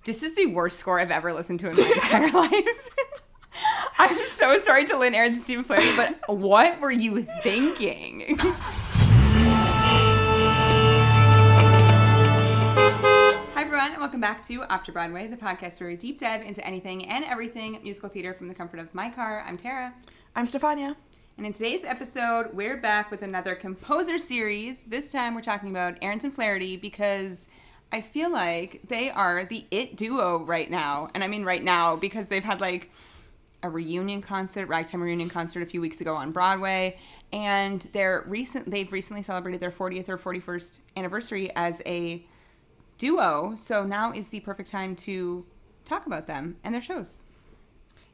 This is the worst score I've ever listened to in my entire life. I'm so sorry to Lynn, Ahrens, and Stephen Flaherty, but what were you thinking? Hi, everyone, and welcome back to After Broadway, the podcast where we deep dive into anything and everything musical theater from the comfort of my car. I'm Tara. I'm Stefania. And in today's episode, we're back with another composer series. This time, we're talking about Ahrens and Flaherty because I feel like they are the it duo right now. And I mean right now because they've had like a reunion concert, ragtime reunion concert a few weeks ago on Broadway. And they've recently celebrated their 40th or 41st anniversary as a duo. So now is the perfect time to talk about them and their shows.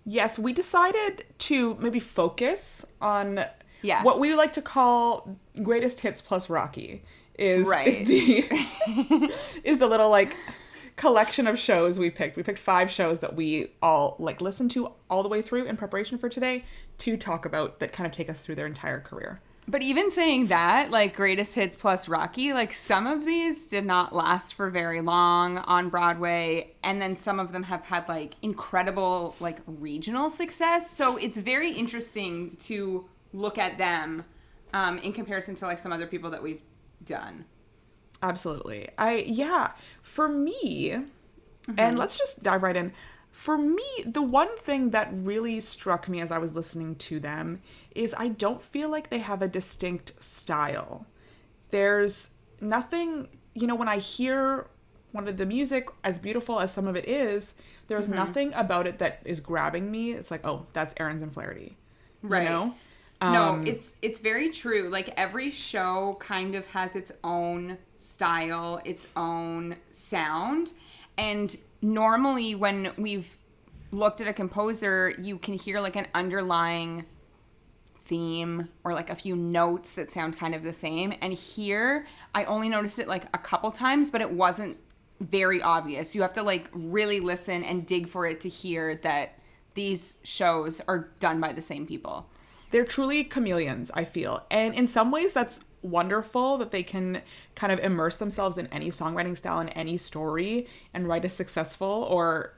Yes, we decided to maybe focus on what we like to call greatest hits plus Rocky. Is the little like collection of shows we picked. We picked 5 shows that we all like listened to all the way through in preparation for today to talk about that kind of take us through their entire career. But even saying that, like greatest hits plus Rocky, like some of these did not last for very long on Broadway, and then some of them have had like incredible like regional success. So it's very interesting to look at them in comparison to like some other people that we've done. Absolutely. For me, and let's just dive right in. For me, the one thing that really struck me as I was listening to them is I don't feel like they have a distinct style. There's nothing, when I hear one of the music, as beautiful as some of it is, there's nothing about it that is grabbing me. It's like, oh, that's Ahrens and Flaherty. Right. You know? No, it's very true. Like every show kind of has its own style, its own sound. And normally when we've looked at a composer, you can hear like an underlying theme or like a few notes that sound kind of the same. And here, I only noticed it like a couple times, but it wasn't very obvious. You have to like really listen and dig for it to hear that these shows are done by the same people. They're truly chameleons, I feel. And in some ways, that's wonderful that they can kind of immerse themselves in any songwriting style and any story and write a successful or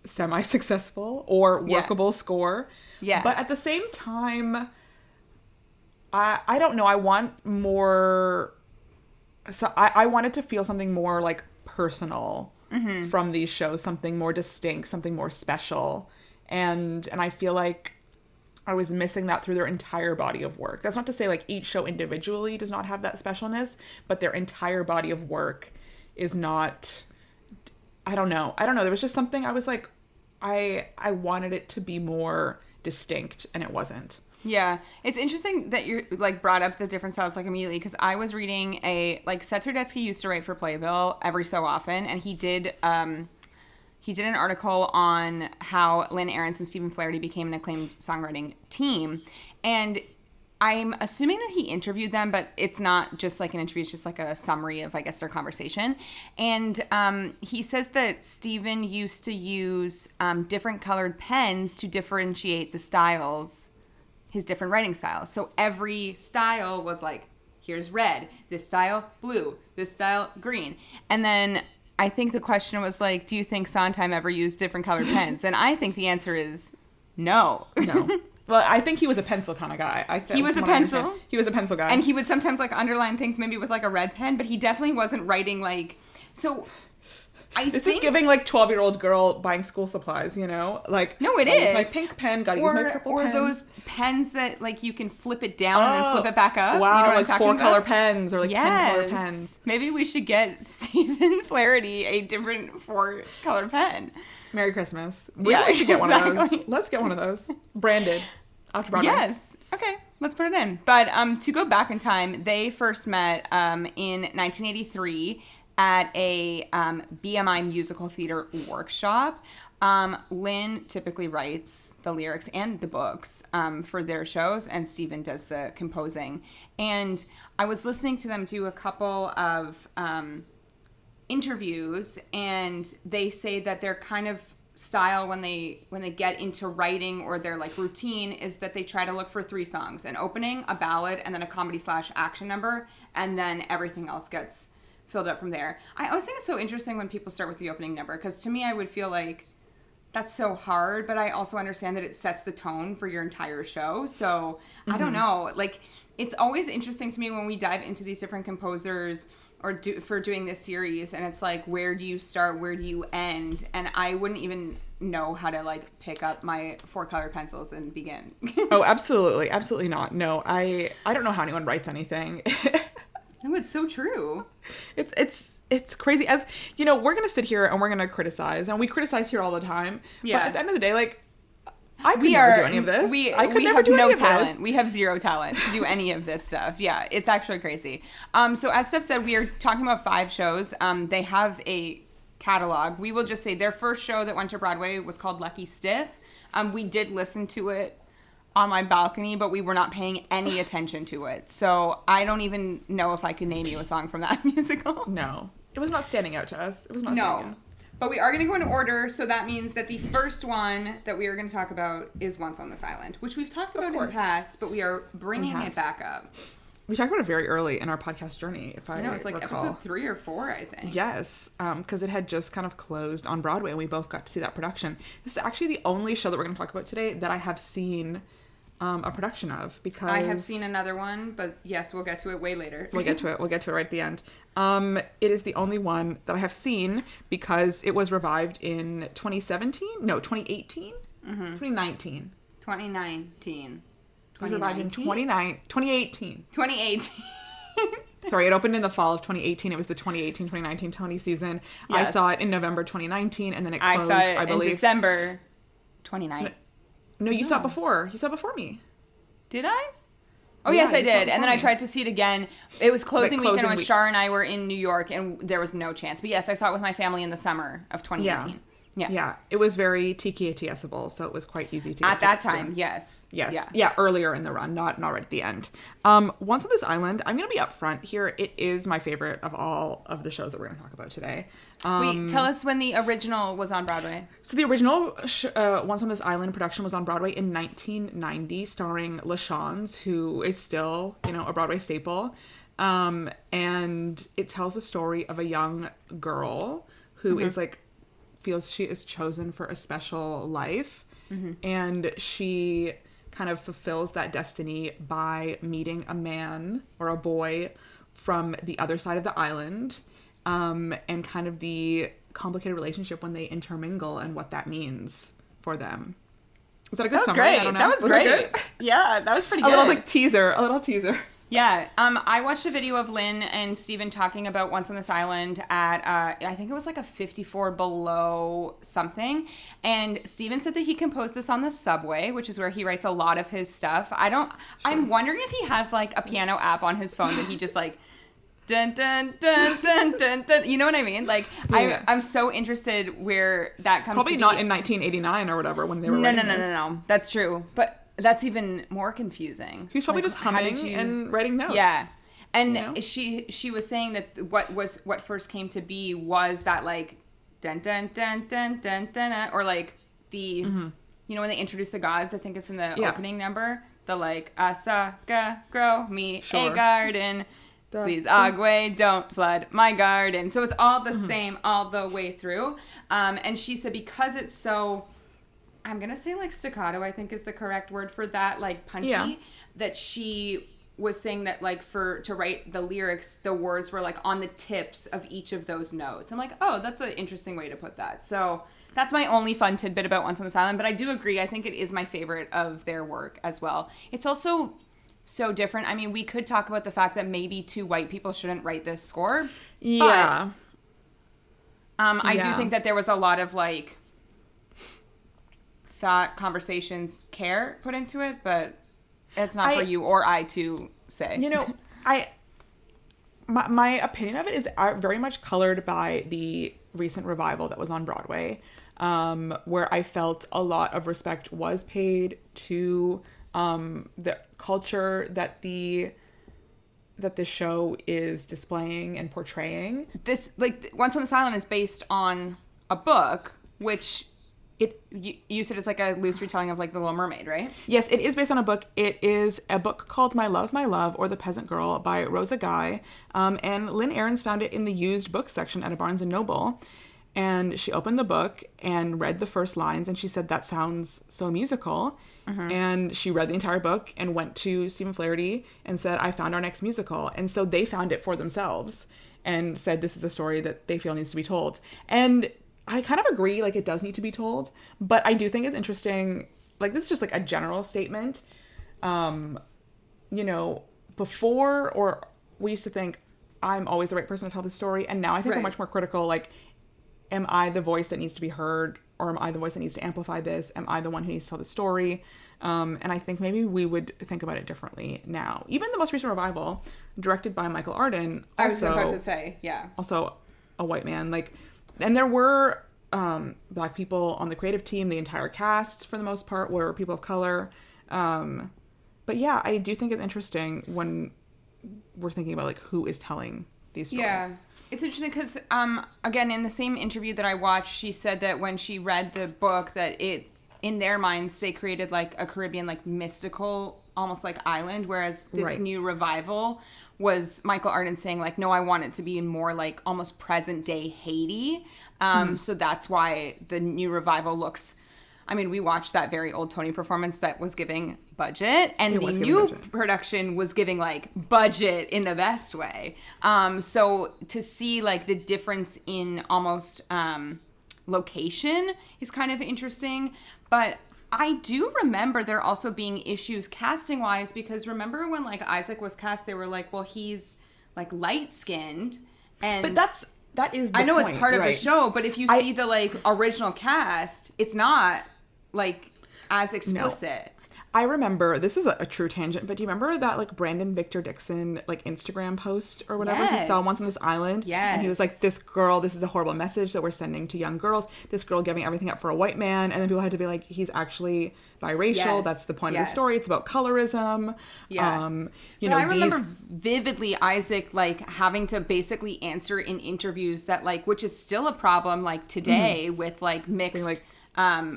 semi-successful or workable score. Yeah. But at the same time, I don't know. I want more. So I wanted to feel something more like personal from these shows, something more distinct, something more special. And I feel like I was missing that through their entire body of work. That's not to say like each show individually does not have that specialness, but their entire body of work is not, I don't know. There was just something I was like, I wanted it to be more distinct and it wasn't. Yeah. It's interesting that you like brought up the different styles like immediately because I was reading Seth Rudetsky used to write for Playbill every so often, and he did an article on how Lynn, Ahrens, and Stephen Flaherty became an acclaimed songwriting team. And I'm assuming that he interviewed them, but it's not just like an interview. It's just like a summary of, I guess, their conversation. And he says that Stephen used to use different colored pens to differentiate the styles, his different writing styles. So every style was like, here's red, this style blue, this style green. And then I think the question was like, do you think Sondheim ever used different colored pens? And I think the answer is no. No. Well, I think he was a pencil kind of guy. He was a pencil? He was a pencil guy. And he would sometimes like underline things maybe with like a red pen, but he definitely wasn't writing like... So This is giving like 12-year-old girl buying school supplies, Like, no, it is. Use my pink pen, gotta use my purple pen. Or those pens that like you can flip it down and then flip it back up. Wow, you know what like I'm talking 4-color about? pens or like 10-color pens. Maybe we should get Stephen Flaherty a different 4-color pen. Merry Christmas. We should get one of those. Let's get one of those. Branded. After Broadway. Yes. Okay, let's put it in. But to go back in time, they first met in 1983 at a BMI musical theater workshop. Lynn typically writes the lyrics and the books for their shows, and Stephen does the composing. And I was listening to them do a couple of interviews, and they say that their kind of style when they get into writing or their like routine is that they try to look for 3 songs: an opening, a ballad, and then a comedy / action number, and then everything else gets filled up from there. I always think it's so interesting when people start with the opening number, because to me I would feel like that's so hard, but I also understand that it sets the tone for your entire show. So I don't know, like it's always interesting to me when we dive into these different composers or for doing this series, and it's like, where do you start, where do you end? And I wouldn't even know how to like pick up my 4 colored pencils and begin. Oh, absolutely not. No, I don't know how anyone writes anything. No, it's so true. It's crazy. As you know, we're gonna sit here and we're gonna criticize, and we criticize here all the time. Yeah. But at the end of the day, like, I could never do any of this. We have no talent. We have zero talent to do any of this stuff. Yeah, it's actually crazy. So as Steph said, we are talking about 5 shows. They have a catalog. We will just say their first show that went to Broadway was called Lucky Stiff. We did listen to it on my balcony, but we were not paying any attention to it. So I don't even know if I could name you a song from that musical. No. It was not standing out to us. It was not standing out. But we are going to go in order, so that means that the first one that we are going to talk about is Once on This Island, which we've talked about in the past, but we are bringing it back up. We talked about it very early in our podcast journey, if I know, it's like recall. episode 3 or 4, I think. Yes, because it had just kind of closed on Broadway, and we both got to see that production. This is actually the only show that we're going to talk about today that I have seen a production of, because I have seen another one, but yes, we'll get to it way later. We'll get to it right at the end. It is the only one that I have seen because it was revived in 2017? No, 2018? 2019. 2019. It was revived in 2018. 2018. Sorry, it opened in the fall of 2018. It was the 2018-2019 Tony season. Yes. I saw it in November 2019, and then it closed, I believe, in December 2019. No, you saw it before. You saw it before me. Did I? Oh, yeah, yes, I did. And then I tried to see it again. It was closing weekend when Shar and I were in New York, and there was no chance. But yes, I saw it with my family in the summer of 2018. Yeah. It was very TKATS-able, so it was quite easy to get at that time, yes. Yeah, earlier in the run, not right at the end. Once on This Island, I'm going to be upfront here. It is my favorite of all of the shows that we're going to talk about today. Wait, tell us when the original was on Broadway. So the original Once on This Island production was on Broadway in 1990, starring LaChanze, who is still, a Broadway staple. And it tells the story of a young girl who is feels she is chosen for a special life, and she kind of fulfills that destiny by meeting a man or a boy from the other side of the island, and kind of the complicated relationship when they intermingle and what that means for them. Was that a good summary? Great. That was great. That yeah, that was pretty good. A little teaser. Yeah, I watched a video of Lynn and Steven talking about Once on This Island at, I think it was like a 54 below something, and Steven said that he composed this on the subway, which is where he writes a lot of his stuff. I'm wondering if he has like a piano app on his phone that he just like, dun, dun, dun, dun, dun, dun. You know what I mean? Like, yeah. I'm so interested where that comes Probably to not be. in 1989 or whatever when they were writing this. No. That's true. But that's even more confusing. He was probably just humming and writing notes. Yeah. And she was saying that what first came to be was that like dun dun dun dun dun dun, or like the when they introduce the gods, I think it's in the opening number, the like Asaka grow me a garden, please Agwe don't flood my garden. So it's all the same all the way through. And she said because it's so, I'm going to say like staccato, I think is the correct word for that, like punchy, that she was saying that like to write the lyrics, the words were like on the tips of each of those notes. I'm like, oh, that's an interesting way to put that. So that's my only fun tidbit about Once on This Island, but I do agree. I think it is my favorite of their work as well. It's also so different. I mean, we could talk about the fact that maybe 2 white people shouldn't write this score. Yeah. But, I do think that there was a lot of like thought, conversations, care put into it, but it's not for you or I to say. My opinion of it is very much colored by the recent revival that was on Broadway, where I felt a lot of respect was paid to the culture that the show is displaying and portraying. This, like, Once on This Island is based on a book, which You said it's like a loose retelling of like The Little Mermaid, right? Yes, it is based on a book. It is a book called My Love, or The Peasant Girl by Rosa Guy. And Lynn Ahrens found it in the used books section at a Barnes & Noble. And she opened the book and read the first lines, and she said, that sounds so musical. And she read the entire book and went to Stephen Flaherty and said, I found our next musical. And so they found it for themselves and said, this is the story that they feel needs to be told. And I kind of agree, like, it does need to be told, but I do think it's interesting, like, this is just, like, a general statement. You know, before, or we used to think, I'm always the right person to tell the story, and now I think we're much more critical, like, am I the voice that needs to be heard, or am I the voice that needs to amplify this? Am I the one who needs to tell the story? And I think maybe we would think about it differently now. Even the most recent revival, directed by Michael Arden, I was about to say, yeah. Also a white man, like... And there were Black people on the creative team. The entire cast, for the most part, were people of color. But yeah, I do think it's interesting when we're thinking about like who is telling these stories. Yeah, it's interesting because again, in the same interview that I watched, she said that when she read the book, that it, in their minds, they created like a Caribbean like mystical, almost like island, whereas this new revival was Michael Arden saying like, no, I want it to be more like almost present day Haiti. So that's why the new revival looks, I mean, we watched that very old Tony performance that was giving budget, and the new production was giving like budget in the best way. So to see like the difference in almost location is kind of interesting, but I do remember there also being issues casting wise, because remember when like Isaac was cast, they were like, well, he's like light skinned, and but that is the I know point, it's part of the show, but if you see the like original cast, it's not like as explicit. No. I remember, this is a true tangent, but do you remember that like Brandon Victor Dixon like Instagram post or whatever he saw once on this island? Yes. And he was like, this girl, this is a horrible message that we're sending to young girls. This girl giving everything up for a white man. And then people had to be like, he's actually biracial. Yes. That's the point of the story. It's about colorism. Yeah. You know, I remember vividly Isaac like having to basically answer in interviews that like, which is still a problem like today with like mixed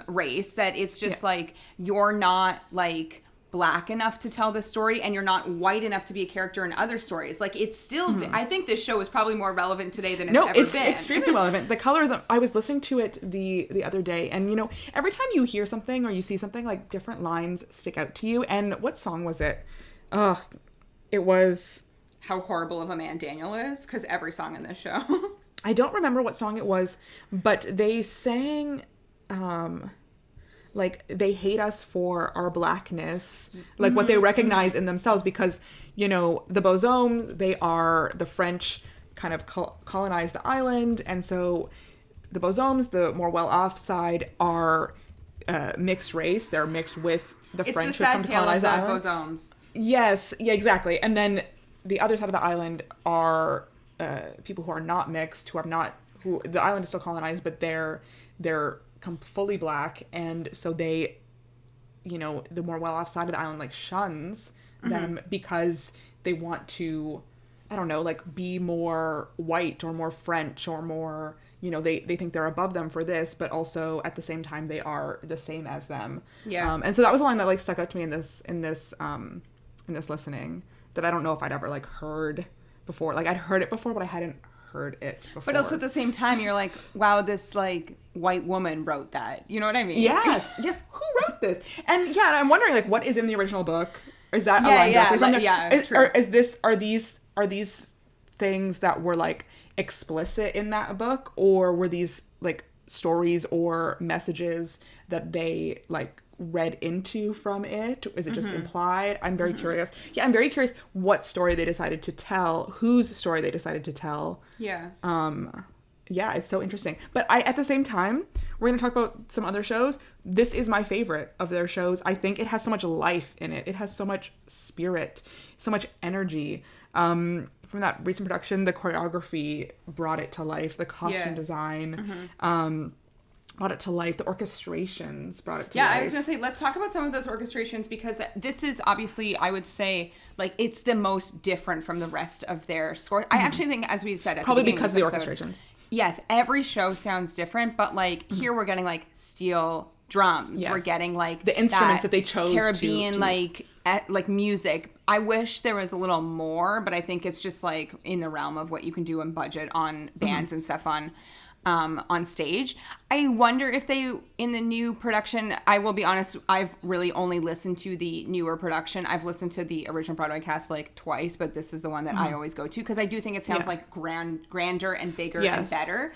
race, that it's just like, you're not like Black enough to tell this story, and you're not white enough to be a character in other stories. Like, it's still I think this show is probably more relevant today than it's ever been. No, it's extremely relevant. The colorism, I was listening to it the other day, and you know, every time you hear something or you see something, like different lines stick out to you. And what song was it? It was How Horrible of a Man Daniel Is, because every song in this show. I don't remember what song it was, but they sang like they hate us for our Blackness, like what they recognize in themselves, because you know the Beaux-Hommes, they are the French kind of colonized the island, and so the Beaux-Hommes, the more well-off side, are mixed race. They're mixed with the French who come to colonize the island. Beaux-Hommes. Yes, yeah, exactly. And then the other side of the island are people who are not mixed, who the island is still colonized, but they're fully Black, and so they, you know, the more well-off side of the island like shuns them because they want to, I don't know, like be more white or more French or more, you know, they think they're above them for this, but also at the same time they are the same as them. Yeah. And so that was a line that like stuck out to me in this listening, that I don't know if I'd ever like heard before. Like I'd heard it before, but I hadn't heard it before. But also at the same time, you're like, wow, this like white woman wrote that. You know what I mean? Yes. Who wrote this? And yeah, I'm wondering like what is in the original book? Is that a line directly from there? Yeah, true. Or are these things that were like explicit in that book, or were these like stories or messages that they like read into from it? Is it just implied? I'm very curious. Yeah, I'm very curious what story they decided to tell, whose story they decided to tell. Yeah. Yeah, it's so interesting. But at the same time, we're going to talk about some other shows. This is my favorite of their shows. I think it has so much life in it. It has so much spirit, so much energy. From that recent production, the choreography brought it to life. The costume design brought it to life. The orchestrations brought it to life. Yeah, I was going to say, let's talk about some of those orchestrations, because this is obviously, I would say, like, it's the most different from the rest of their score. I actually think, as we said at probably the because of the orchestrations. yes, every show sounds different, but like here we're getting like steel drums. Yes. We're getting like the instruments that they chose Caribbean to like music. I wish there was a little more, but I think it's just like in the realm of what you can do and budget on bands and stuff on stage. I wonder if they, in the new production, I will be honest, I've really only listened to the newer production. I've listened to the original Broadway cast like twice, but this is the one that I always go to because I do think it sounds like grander and bigger and better.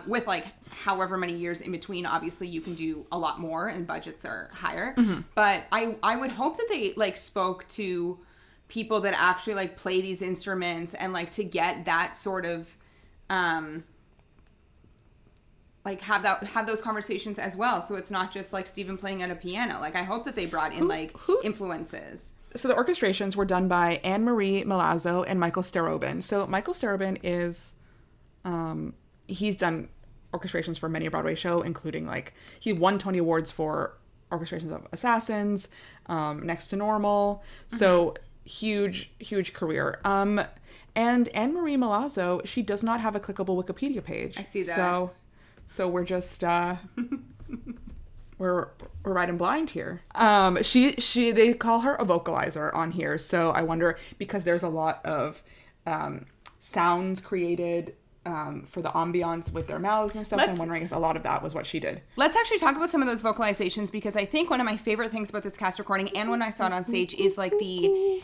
With like however many years in between, obviously you can do a lot more and budgets are higher. But I would hope that they like spoke to people that actually like play these instruments and like to get that sort of like have those conversations as well, so it's not just like Stephen playing at a piano. Like I hope that they brought in influences. So the orchestrations were done by Anne-Marie Milazzo and Michael Starobin. So Michael Starobin is, he's done orchestrations for many a Broadway show, including like he won Tony Awards for orchestrations of Assassins, Next to Normal. So huge career. And Anne-Marie Milazzo, she does not have a clickable Wikipedia page. I see that. So we're just we're riding blind here. She they call her a vocalizer on here, so I wonder, because there's a lot of sounds created for the ambiance with their mouths and stuff. I'm wondering if a lot of that was what she did. Let's actually talk about some of those vocalizations, because I think one of my favorite things about this cast recording and when I saw it on stage is like the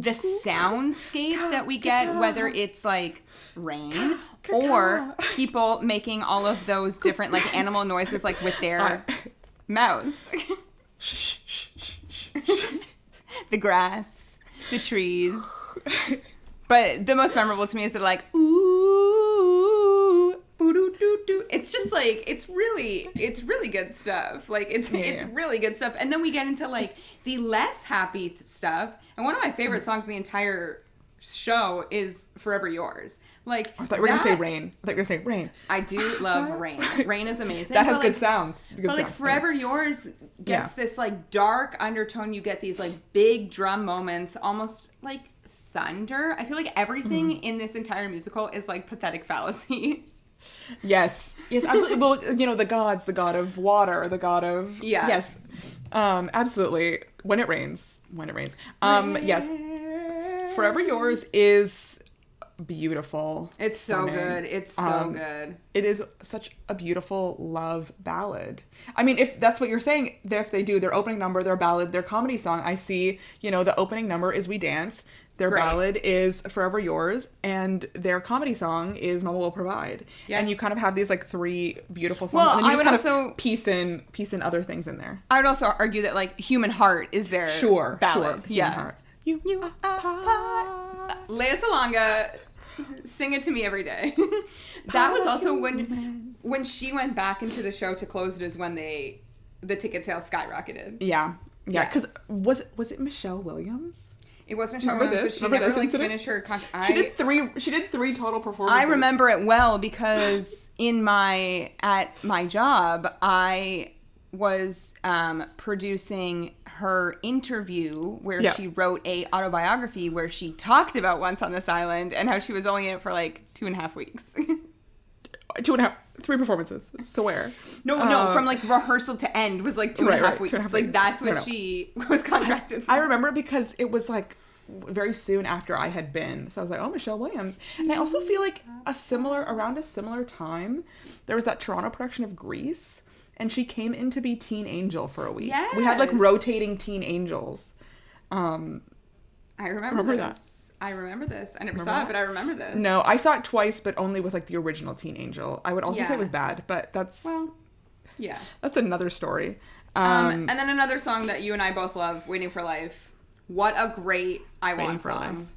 soundscape that we get, whether it's like rain or people making all of those different like animal noises like with their mouths. The grass, the trees. But the most memorable to me is they're like, ooh, boo-doo-doo-doo. It's just like, it's really good stuff. Like, it's really good stuff. And then we get into like the less happy stuff. And one of my favorite songs in the entire show is Forever Yours. Like, I thought you were going to say Rain. Rain. I do love Rain. Rain is amazing. That has good sounds. Like Forever Yours gets this like dark undertone. You get these like big drum moments, almost like thunder. I feel like everything in this entire musical is like pathetic fallacy. Yes, absolutely. Well, you know, the gods, the god of water, the god of yes, absolutely. When it rains. Yes, Forever Yours is beautiful. It's so good. It's so good. It is such a beautiful love ballad. I mean, if that's what you're saying, if they do their opening number, their ballad, their comedy song, I see, you know, the opening number is We Dance. Their ballad is Forever Yours, and their comedy song is Mama Will Provide. Yeah. And you kind of have these like three beautiful songs. Well, and then you I would just kind of piece in other things in there. I would also argue that like Human Heart is their ballad. Human Heart. You are part. Lea Salonga, sing it to me every day. That was also when she went back into the show to close it, is when the ticket sales skyrocketed. Yeah. Because was it Michelle Williams? It was Michelle Williams, but she never like finished her contract. She did three total performances. I remember it well because at my job, I was producing her interview where she wrote a autobiography where she talked about Once on This Island and how she was only in it for like 2.5 weeks. 2.5, 3 performances. Swear. No, from like rehearsal to end was like 2.5 weeks. 2.5 like that's what she was contracted for. I remember because it was like very soon after I had been. So I was like, oh, Michelle Williams. And I also feel like around a similar time, there was that Toronto production of Grease. And she came in to be Teen Angel for a week. Yes. We had like rotating Teen Angels. I remember this. I remember this. I never saw it, but I remember this. No, I saw it twice, but only with like the original Teen Angel. I would also say it was bad, but that's another story. And then another song that you and I both love, Waiting for Life. What a great I Want song.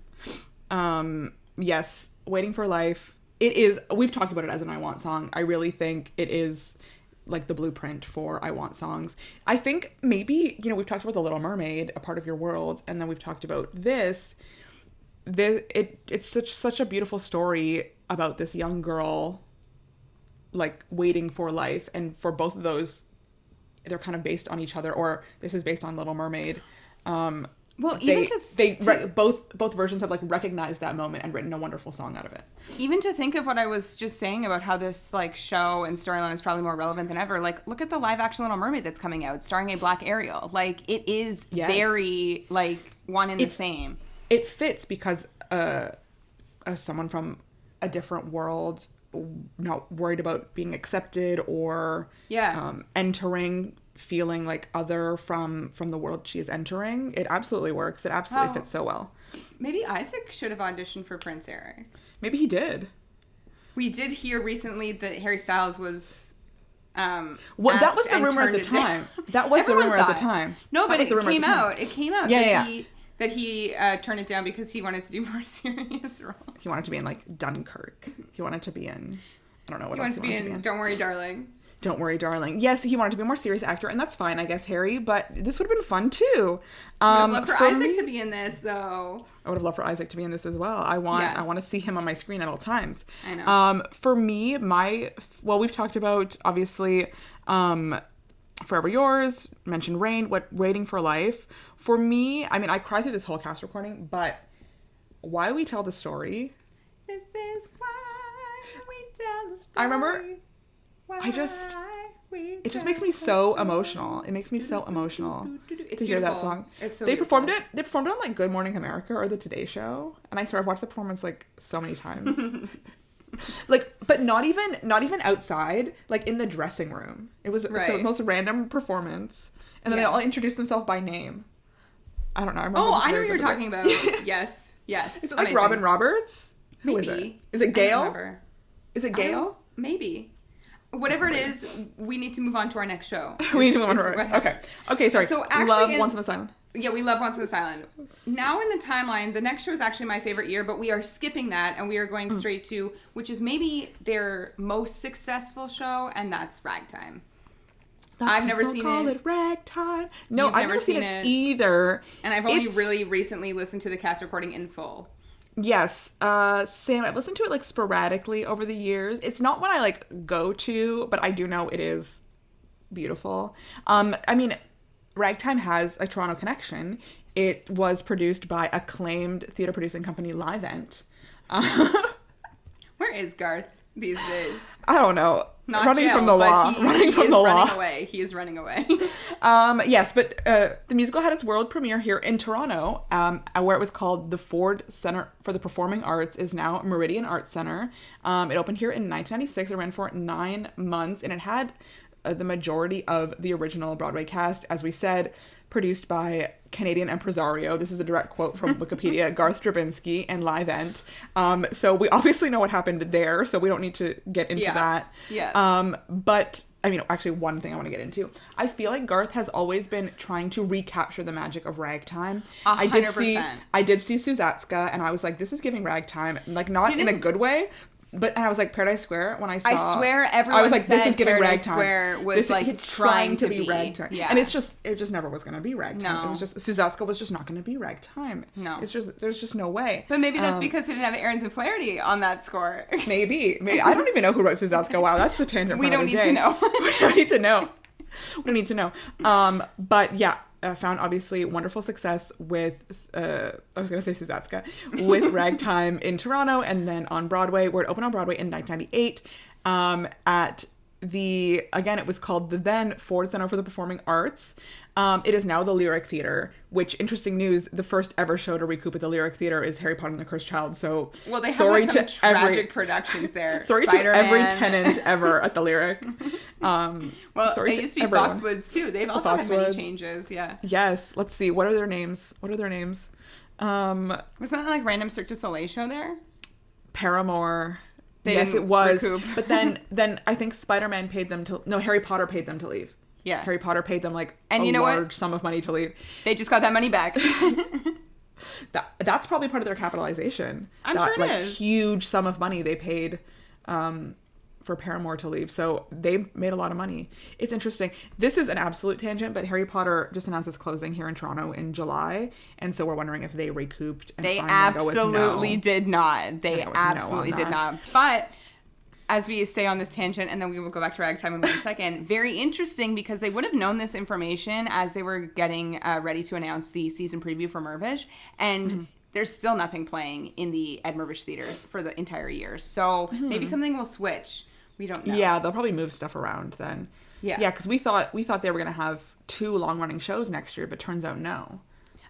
Yes, Waiting for Life. It is. We've talked about it as an I Want song. I really think it is like the blueprint for I Want songs. I think maybe, you know, we've talked about The Little Mermaid, A Part of Your World, and then we've talked about this. It's such a beautiful story about this young girl like waiting for life, and for both of those they're kind of based on each other, or this is based on Little Mermaid. Well, even both versions have like recognized that moment and written a wonderful song out of it. Even to think of what I was just saying about how this like show and storyline is probably more relevant than ever. Like, look at the live action Little Mermaid that's coming out, starring a Black Ariel. Like, it is very like one and the same. It fits because as someone from a different world, not worried about being accepted or entering, feeling like other from the world she is entering, it absolutely works. It absolutely fits so well. Maybe Isaac should have auditioned for Prince Harry. Maybe he did. We did hear recently that Harry Styles was that was the rumor at the time. That was the rumor at the time. No, but it came out. It came out that he turned it down because he wanted to do more serious roles. He wanted to be in like Dunkirk. He wanted to be in, I don't know what else he wanted to be in. Don't Worry, Darling. Don't Worry, Darling. Yes, he wanted to be a more serious actor, and that's fine, I guess, Harry, but this would have been fun, too. I would love for Isaac to be in this, though. I would have loved for Isaac to be in this as well. I want to see him on my screen at all times. I know. For me, we've talked about, obviously, Forever Yours, mentioned Rain, Waiting for Life. For me, I mean, I cried through this whole cast recording, but Why We Tell the Story. This is why we tell the story. I remember... it just makes me so emotional. It makes me so emotional to hear that song. It's so They performed it on like Good Morning America or the Today Show, and I swear I've watched the performance like so many times. Like, but not even outside, like in the dressing room. It was the most random performance, and then they all introduced themselves by name. I don't know. I know what you're talking about. Yes. Is it like amazing. Robin Roberts? Who is it? Is it Gail? Is it Gail? Maybe. Whatever it is, we need to move on to our next show. We need to move on to our next show. Okay, sorry. So actually, love Once on this Island. Yeah, we love Once on this Island. Now in the timeline, the next show is actually my favorite year, but we are skipping that and we are going straight to, which is maybe their most successful show, and that's Ragtime. I've never seen call it Ragtime. No, I've never seen it either. And I've only really recently listened to the cast recording in full. Yes. Sam, I've listened to it like sporadically over the years. It's not one I like go to, but I do know it is beautiful. I mean, Ragtime has a Toronto connection. It was produced by acclaimed theater producing company Livent. Where is Garth these days? I don't know. Not running jail, from the law. Running from the law. He is running away. Yes, but the musical had its world premiere here in Toronto, where it was called the Ford Center for the Performing Arts, is now Meridian Arts Center. It opened here in 1996. It ran for 9 months, and it had the majority of the original Broadway cast, as we said, produced by Canadian impresario. This is a direct quote from Wikipedia, Garth Drabinsky and Livent. So we obviously know what happened there, so we don't need to get into that. Yeah. But I mean, actually, one thing I want to get into. I feel like Garth has always been trying to recapture the magic of Ragtime. 100%. I did see Suzatska, and I was like, this is giving Ragtime, like not in a good way. But and I was like, Paradise Square, when I swear everyone I was like, this is giving Paradise Ragtime. Square was it's trying to be Ragtime. Yeah. And it just never was going to be Ragtime. No. It was just, Suzatska was just not going to be Ragtime. No. There's just no way. But maybe that's because they didn't have Ahrens and Flaherty on that score. Maybe. I don't even know who wrote Suzatska. Wow, that's a tangent for another day. We don't need to know. We don't need to know. But yeah. Found obviously wonderful success with I was gonna say Suzatska with Ragtime in Toronto, and then on Broadway, where it opened on Broadway in 1998 at it was called the then Ford Center for the Performing Arts. It is now the Lyric Theater, which, interesting news, the first ever show to recoup at the Lyric Theater is Harry Used to Cursed Child. So well, they have some tragic productions there. Sorry Spider-Man. To every tenant ever at the Lyric. It used to be everyone. Foxwoods too. They've also had many changes. Yeah. Yes. Let's see. What are their names? Wasn't that like random Cirque du Soleil show there? Paramore. Yes, it was. Recoup. But then I think Spider-Man paid them to... No, Harry Potter paid them to leave. Yeah. Harry Potter paid them like a large sum of money to leave. They just got that money back. That's probably part of their capitalization. I'm sure it is. Huge sum of money they paid for Paramore to leave. So they made a lot of money. It's interesting. This is an absolute tangent, but Harry Potter just announced its closing here in Toronto in July. And so we're wondering if they recouped. And they absolutely did not. They absolutely did not. But as we stay on this tangent, and then we will go back to Ragtime in 1 second, very interesting because they would have known this information as they were getting ready to announce the season preview for Mirvish, and there's still nothing playing in the Ed Mirvish Theater for the entire year. So maybe something will switch. We don't know. Yeah, they'll probably move stuff around then. Yeah, because we thought they were going to have 2 long-running shows next year, but turns out no.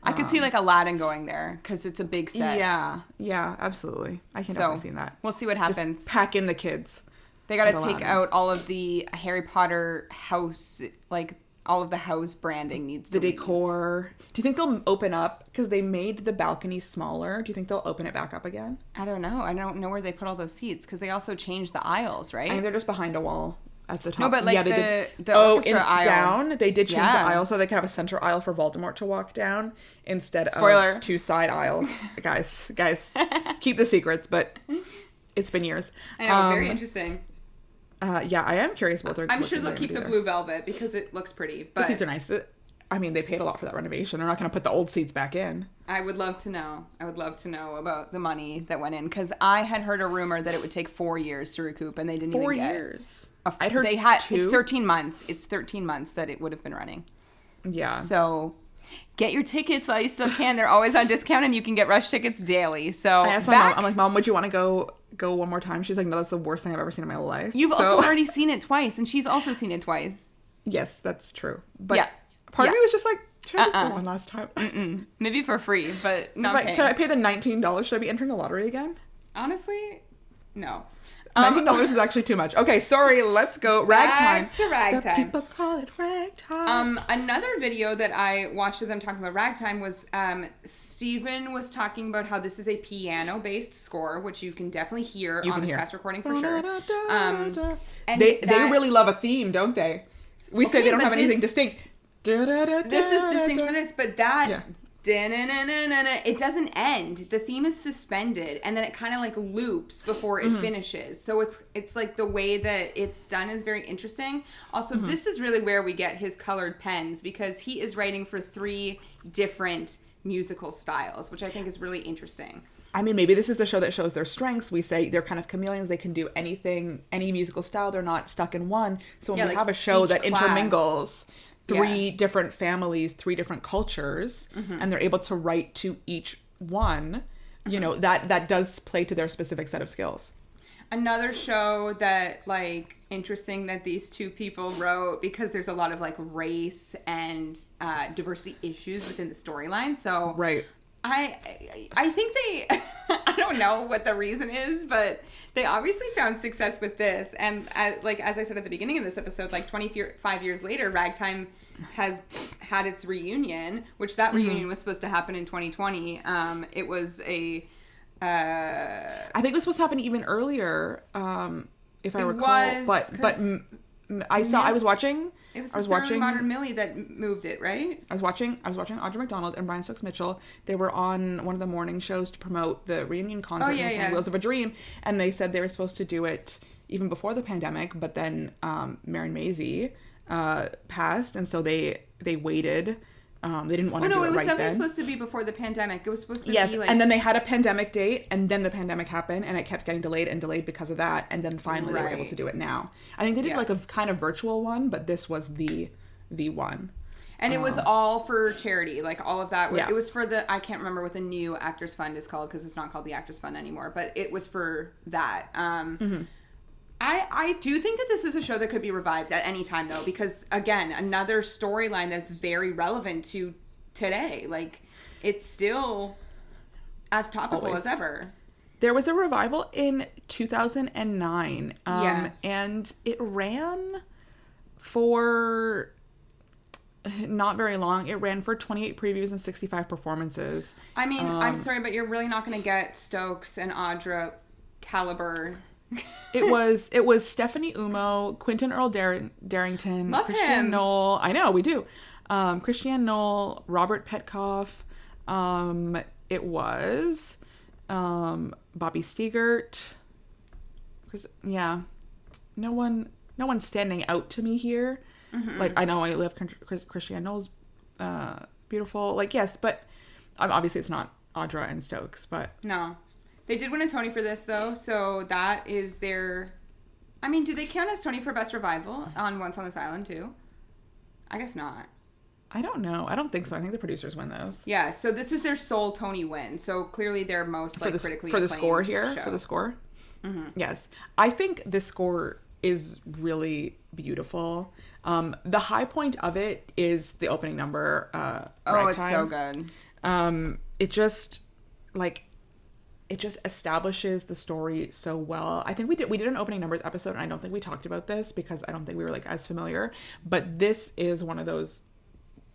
I could see like Aladdin going there because it's a big set. Yeah, absolutely. I can definitely see that. We'll see what happens. Just pack in the kids. They got to take out all of the Harry Potter house, like all of the house branding needs to the decor. Do you think they'll open up because they made the balcony smaller? Do you think they'll open it back up again? I don't know. I don't know where they put all those seats because they also changed the aisles, right? I think they're just behind a wall. At the top. No, but like the orchestra aisle. Down, they did change the aisle so they could have a center aisle for Voldemort to walk down instead of 2 side aisles. guys, keep the secrets, but it's been years. I know, very interesting. Yeah, I am curious about I'm sure they'll keep the blue velvet because it looks pretty. But the seats are nice. I mean, they paid a lot for that renovation. They're not going to put the old seats back in. I would love to know. About the money that went in because I had heard a rumor that it would take 4 years to recoup, and they didn't even get 4 years. I'd heard it's 13 months. It's 13 months that it would have been running. Yeah. So get your tickets while you still can. They're always on discount, and you can get rush tickets daily. So I asked my mom. I'm like, Mom, would you want to go one more time? She's like, No, that's the worst thing I've ever seen in my life. You've also already seen it twice, and she's also seen it twice. Yes, that's true. But part of me was just like, should I just go one last time? Maybe for free, but not paying. Can I pay the $19? Should I be entering the lottery again? Honestly, no. $19 is actually too much. Okay, sorry, let's go. Ragtime. Back to Ragtime. The people call it Ragtime. Another video that I watched as I'm talking about Ragtime was Steven was talking about how this is a piano-based score, which you can definitely hear on this past recording for sure. And they really love a theme, don't they? We say they don't have anything distinct. This is distinct for this, but that... It doesn't end. The theme is suspended, and then it kind of like loops before it finishes. So it's like the way that it's done is very interesting. Also, this is really where we get his colored pens because he is writing for 3 different musical styles, which I think is really interesting. I mean, maybe this is the show that shows their strengths. We say they're kind of chameleons. They can do anything, any musical style. They're not stuck in one. So when we have a show that intermingles 3 different families, 3 different cultures, and they're able to write to each one, you know, that does play to their specific set of skills. Another show that, like, interesting that these 2 people wrote because there's a lot of, like, race and diversity issues within the storyline. So I think they, I don't know what the reason is, but they obviously found success with this. And like, as I said at the beginning of this episode, like 25 years later, Ragtime has had its reunion, which that reunion was supposed to happen in 2020. It was a... I think it was supposed to happen even earlier, if I recall. But I was watching... It was the Modern Millie that moved it, right? I was watching Audra McDonald and Brian Stokes Mitchell. They were on one of the morning shows to promote the reunion concert in Wheels of a Dream, and they said they were supposed to do it even before the pandemic, but then Mary Maisie passed, and so they waited. They didn't want to do it right then. No, it was definitely supposed to be before the pandemic. It was supposed to be like... and then they had a pandemic date, and then the pandemic happened, and it kept getting delayed and delayed because of that, and then finally they were able to do it now. I think they did like a kind of virtual one, but this was the one. And it was all for charity, like all of that. It was for I can't remember what the new Actors Fund is called because it's not called the Actors Fund anymore, but it was for that. I do think that this is a show that could be revived at any time, though, because, again, another storyline that's very relevant to today. Like, it's still as topical as ever. There was a revival in 2009, and it ran for not very long. It ran for 28 previews and 65 performances. I mean, I'm sorry, but you're really not going to get Stokes and Audra caliber... It was Stephanie Umo, Quentin Earl Darrington, Love Christiane him. Knoll. I know, we do. Christiane Knoll, Robert Petkoff. It was Bobby Steigert. No one standing out to me here. Like, I know I love Christiane Knoll's beautiful. Like, yes, but obviously it's not Audra and Stokes, but... No. They did win a Tony for this, though, so that is their I mean, do they count as Tony for Best Revival on Once on This Island, too? I guess not. I don't know. I don't think so. I think the producers win those. Yeah, so this is their sole Tony win. So clearly they're most, like, critically for the score here, show. for the score? Mm-hmm. Yes. I think this score is really beautiful. The high point of it is the opening number, Ragtime. It's so good. It just, like... It just establishes the story so well. I think we did an opening numbers episode, and I don't think we talked about this because I don't think we were like as familiar. But this is one of those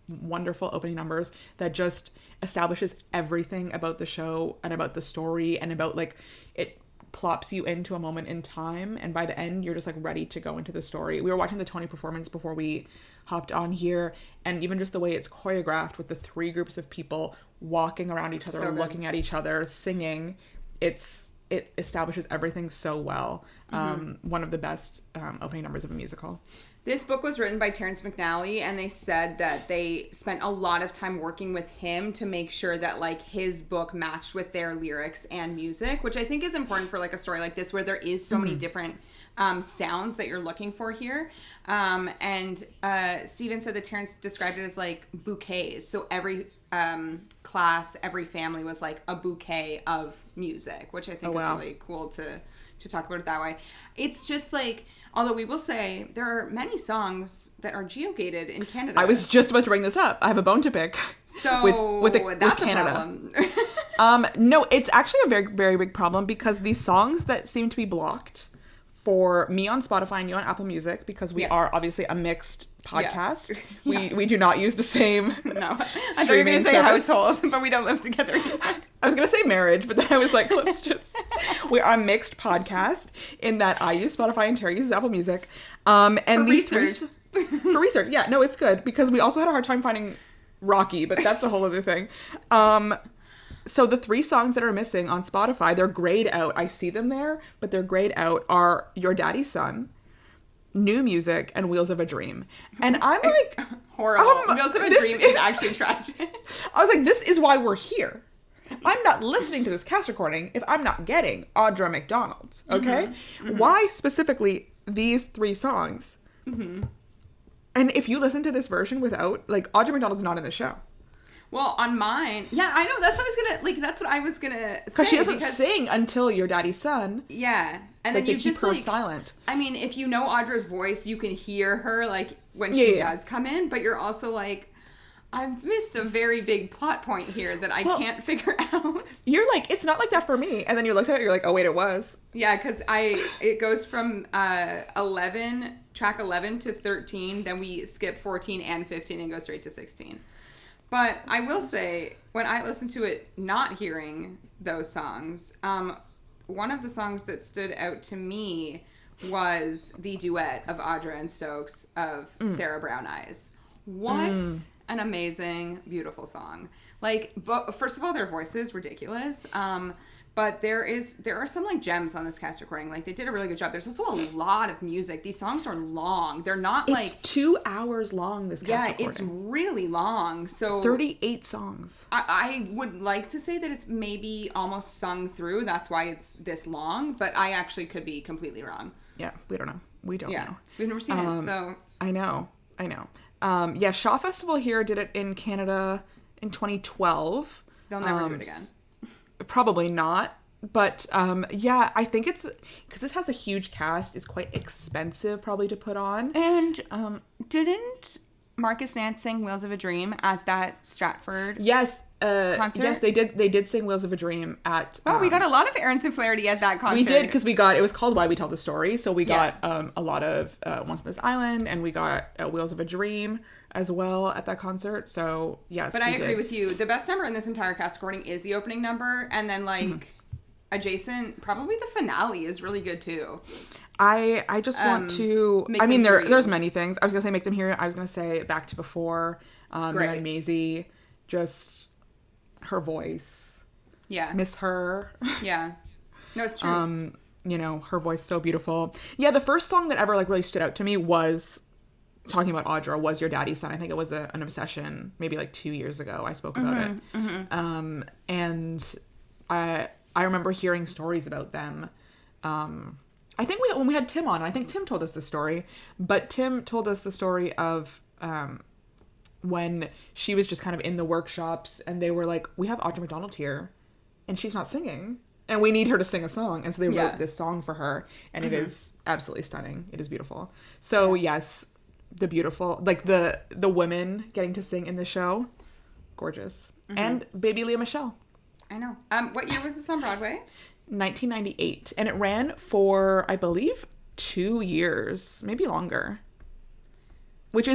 wonderful opening numbers that just establishes everything about the show and about the story and about like it plops you into a moment in time, and by the end you're just like ready to go into the story. We were watching the Tony performance before we hopped on here, and even just the way it's choreographed with the three groups of people walking around each other, looking at each other, singing, it establishes everything so well. One of the best opening numbers of a musical. This book was written by Terrence McNally, and they said that they spent a lot of time working with him to make sure that like his book matched with their lyrics and music, which I think is important for like a story like this where there is so many different sounds that you're looking for here. And Stephen said that Terrence described it as like bouquets. So every class, every family was like a bouquet of music, which I think is really cool to talk about it that way. It's just like, although we will say there are many songs that are geogated in Canada. I was just about to bring this up. I have a bone to pick. So with Canada. A problem. No, it's actually a very, very big problem because these songs that seem to be blocked for me on Spotify and you on Apple Music, because we are obviously a mixed podcast. Yeah. We do not use the same No. I thought you were going to say household, but we don't live together either. I was going to say marriage, but then I was like, we are a mixed podcast in that I use Spotify and Terry uses Apple Music. And for research. For research. Yeah, no, it's good because we also had a hard time finding Rocky, but that's a whole other thing. So the three songs that are missing on Spotify, they're grayed out. I see them there, but they're grayed out are Your Daddy's Son, New Music, and Wheels of a Dream. And I'm like... Horrible. Wheels of a Dream is actually tragic. I was like, this is why we're here. I'm not listening to this cast recording if I'm not getting Audra McDonald's, okay? Mm-hmm. Why specifically these three songs? Mm-hmm. And if you listen to this version without... Like, Audra McDonald's not in the show. Well, on mine, yeah, I know. That's what I was gonna say. Because she doesn't sing until Your Daddy's Son. Yeah, and like, then you keep just her like silent. I mean, if you know Audra's voice, you can hear her like when she does come in. But you're also like, I've missed a very big plot point here that I can't figure out. You're like, it's not like that for me, and then you look at it, you're like, oh wait, it was. Yeah, because it goes from track 11 to 13, then we skip 14 and 15 and go straight to 16. But I will say, when I listened to it not hearing those songs, one of the songs that stood out to me was the duet of Audra and Stokes of Sarah Brown Eyes. What an amazing, beautiful song. Like, first of all, their voice is ridiculous. But there are some like gems on this cast recording. Like, they did a really good job. There's also a lot of music. These songs are long. They're not like... It's 2 hours long, this cast recording. Yeah, it's really long. So 38 songs. I would like to say that it's maybe almost sung through. That's why it's this long. But I actually could be completely wrong. Yeah, we don't know. We don't know. We've never seen it, so... I know. Yeah, Shaw Festival here did it in Canada in 2012. They'll never do it again. Probably not. But, yeah, I think it's... Because this has a huge cast. It's quite expensive, probably, to put on. And didn't Marcus Nance sing Wheels of a Dream at that Stratford concert? Yes, they did sing Wheels of a Dream at... Oh, we got a lot of Ahrens and Flaherty at that concert. We did, because it was called Why We Tell the Story. So we got a lot of Once on This Island, and we got Wheels of a Dream as well at that concert. So, yes, but I agree with you. The best number in this entire cast recording is the opening number, and then, like... Adjacent, probably the finale is really good too. I just want to... I mean, there's many things. I was going to say Make Them Hear It. I was going to say Back to Before. Mary Maisie. Just her voice. Yeah. Miss her. Yeah. No, it's true. You know, her voice so beautiful. Yeah, the first song that ever like really stood out to me was... Talking about Audra was Your Daddy's Son. I think it was an obsession maybe like 2 years ago. I spoke about it. Mm-hmm. And I remember hearing stories about them I think when we had Tim on, I think Tim told us the story, but Tim told us the story of when she was just kind of in the workshops and they were like, we have Audra McDonald here and she's not singing and we need her to sing a song. And so they wrote this song for her and it is absolutely stunning. It is beautiful. So yes, the beautiful, like the women getting to sing in the show, gorgeous. And baby Leah Michelle. I know. What year was this on Broadway? 1998. And it ran for, I believe, 2 years, maybe longer. Which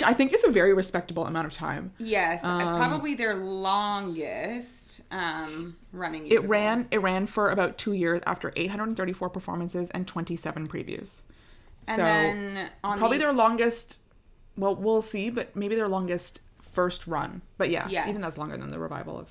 I think is a very respectable amount of time. Yes, probably their longest running musical. It ran for about 2 years after 834 performances and 27 previews. And so then probably their longest, well, we'll see, but maybe their longest first run. But yeah, even that's longer than the revival of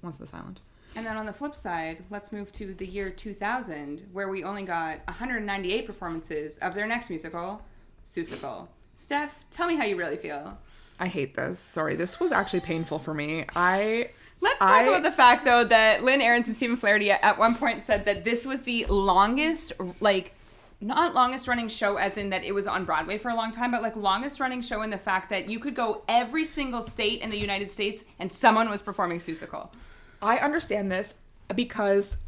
Once on This Island. And then on the flip side, let's move to the year 2000, where we only got 198 performances of their next musical, Seussical. Steph, tell me how you really feel. I hate this. Sorry, this was actually painful for me. Let's talk about the fact, though, that Lynn, Ahrens, and Stephen Flaherty at one point said that this was the longest, like, not longest running show as in that it was on Broadway for a long time, but like longest running show in the fact that you could go every single state in the United States and someone was performing Seussical. I understand this because